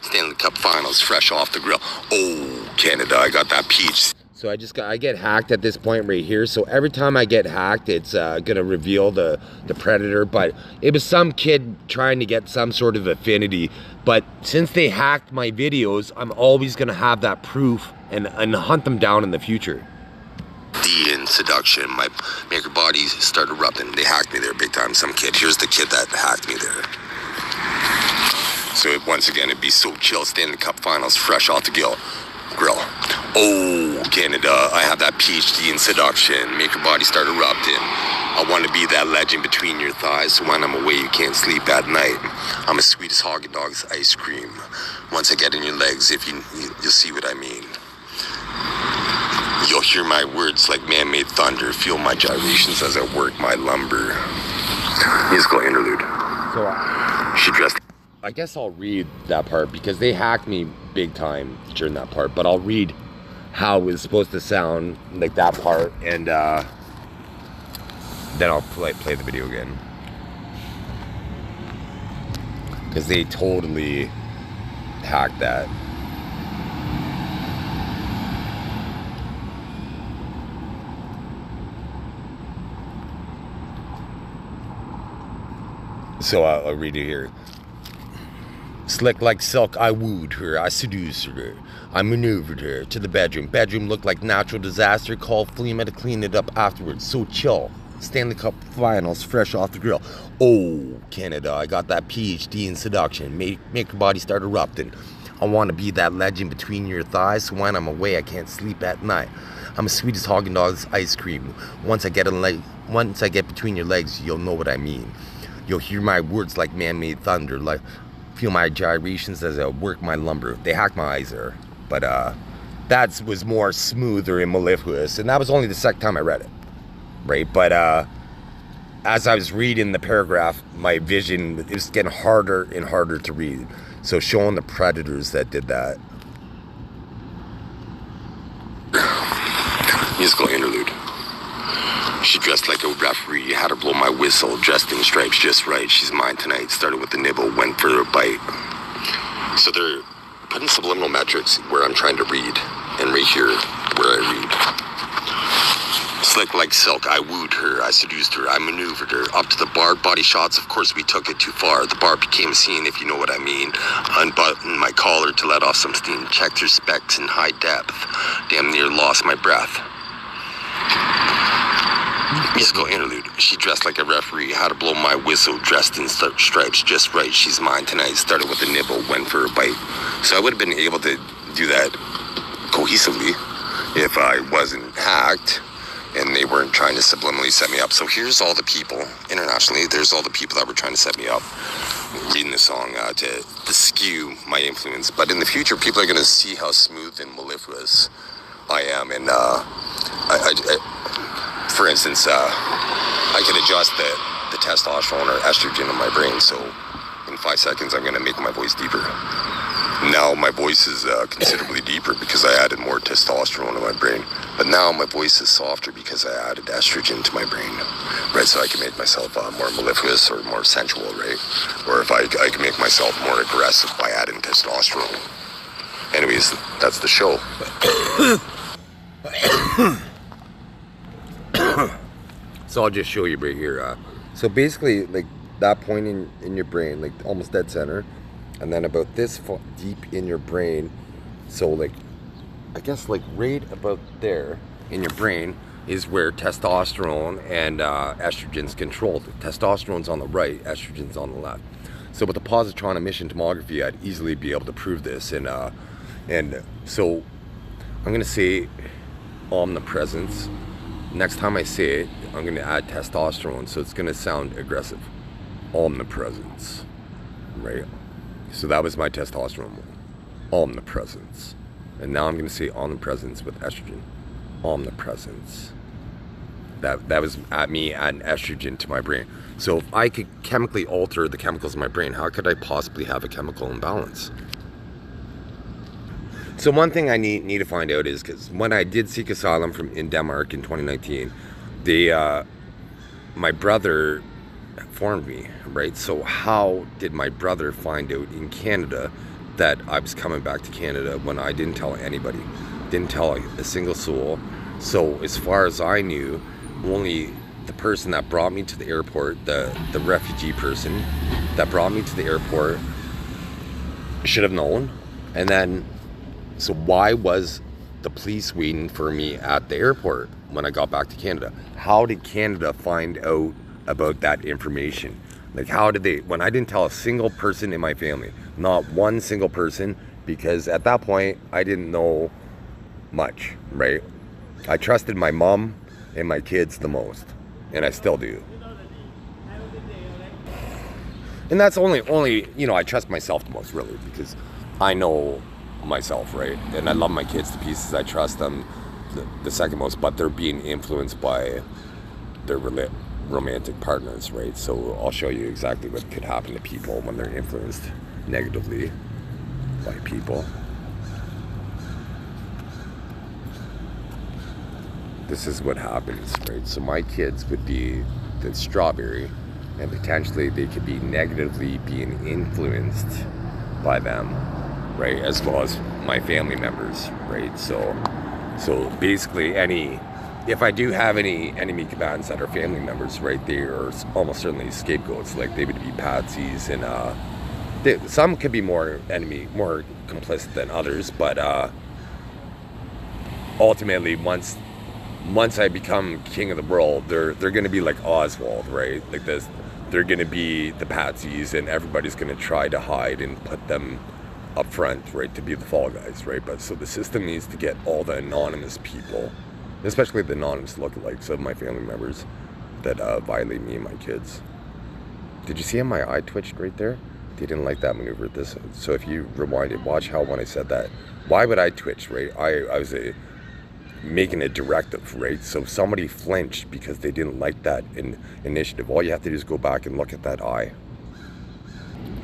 Stanley Cup Finals, fresh off the grill. Oh, Canada, I got that peach. So I get hacked at this point right here. So every time I get hacked, it's gonna reveal the predator. But it was some kid trying to get some sort of affinity. But since they hacked my videos, I'm always gonna have that proof and hunt them down in the future. In seduction, my maker body started erupting. They hacked me there big time. Some kid. Here's the kid that hacked me there. So once again, it'd be so chill. Stanley Cup Finals, fresh off the grill. Oh, Canada, I have that PhD in seduction. Make your body start erupting. I want to be that legend between your thighs, so when I'm away, you can't sleep at night. I'm as sweet as Haagen-Dazs ice cream. Once I get in your legs, you'll see what I mean. You'll hear my words like man-made thunder. Feel my gyrations as I work my lumber. Musical interlude. So she dressed. I guess I'll read that part because they hacked me big time during that part, but I'll read how it was supposed to sound, like that part, and then I'll play the video again. Because they totally hacked that. So I'll read it here. Slick like silk, I wooed her, I seduced her, I maneuvered her to the bedroom. Bedroom looked like natural disaster, called Fleeman to clean it up afterwards. So chill. Stanley Cup Finals fresh off the grill. Oh, Canada, I got that PhD in seduction. Make your body start erupting. I want to be that legend between your thighs, so when I'm away, I can't sleep at night. I'm as sweet as Haagen-Dazs ice cream. Once I get between your legs, you'll know what I mean. You'll hear my words like man-made thunder, like feel my gyrations as I work my lumber. They hacked my eyes there, but that was more smoother and mellifluous, and that was only the second time I read it, right? But as I was reading the paragraph, my vision, it was getting harder and harder to read. So showing the predators that did that. Musical interlude. She dressed like a referee, had her blow my whistle, dressed in stripes just right. She's mine tonight. Started with the nibble, went for a bite. So they're putting subliminal metrics where I'm trying to read, and right here where I read. Slick like silk, I wooed her, I seduced her, I maneuvered her. Up to the bar, body shots, of course we took it too far. The bar became a scene, if you know what I mean. Unbuttoned my collar to let off some steam. Checked her specs in high depth. Damn near lost my breath. Musical interlude. She dressed like a referee, had to blow my whistle, dressed in stripes just right. She's mine tonight. Started with a nibble, went for a bite. So I would have been able to do that cohesively if I wasn't hacked and they weren't trying to subliminally set me up. So here's all the people internationally. There's all the people that were trying to set me up, reading the song to skew my influence. But in the future, people are going to see how smooth and mellifluous I am. And for instance, I can adjust the testosterone or estrogen in my brain. So in 5 seconds, I'm going to make my voice deeper. Now my voice is considerably deeper because I added more testosterone to my brain. But now my voice is softer because I added estrogen to my brain, right? So I can make myself more mellifluous or more sensual, right? Or if I can make myself more aggressive by adding testosterone. Anyways, that's the show. So I'll just show you right here. So basically, like that point in your brain, like almost dead center, and then about this deep in your brain. So like, I guess like right about there in your brain is where testosterone and estrogen's controlled. Testosterone's on the right, estrogen's on the left. So with the positron emission tomography, I'd easily be able to prove this. And so I'm gonna say omnipresence. Next time I say it, I'm gonna add testosterone, so it's gonna sound aggressive. Omnipresence, right? So that was my testosterone one. Omnipresence. And now I'm going to say omnipresence with estrogen. Omnipresence. That was at me adding estrogen to my brain. So if I could chemically alter the chemicals in my brain, how could I possibly have a chemical imbalance? So one thing I need to find out is, because when I did seek asylum in Denmark in 2019, my brother informed me, right? So how did my brother find out in Canada that I was coming back to Canada when I didn't tell anybody, didn't tell a single soul? So as far as I knew, only the person that brought me to the airport, the refugee person that brought me to the airport should have known. And then, so why was the police waiting for me at the airport when I got back to Canada? How did Canada find out about that information? Like, how did they, when I didn't tell a single person in my family, not one single person, because at that point I didn't know much, right? I trusted my mom and my kids the most, and I still do. And that's only you know, I trust myself the most, really, because I know myself, right? And I love my kids to pieces. I trust them the second most, but they're being influenced by their romantic partners, right? So I'll show you exactly what could happen to people when they're influenced negatively by people. This is what happens, right? So my kids would be the strawberry, and potentially they could be negatively being influenced by them, right? As well as my family members, right? So basically if I do have any enemy combatants that are family members, right, they are almost certainly scapegoats. Like, they would be patsies, and some could be more complicit than others, but ultimately, once once I become king of the world, they're going to be like Oswald, right? Like this, they're going to be the patsies, and everybody's going to try to hide and put them up front, right, to be the fall guys, right? But so the system needs to get all the anonymous people, especially the anonymous lookalikes of my family members that violate me and my kids. Did you see how my eye twitched right there? They didn't like that maneuver. So if you rewind it, watch how when I said that, why would I twitch, right? I was making a directive, right? So somebody flinched because they didn't like that initiative. All you have to do is go back and look at that eye.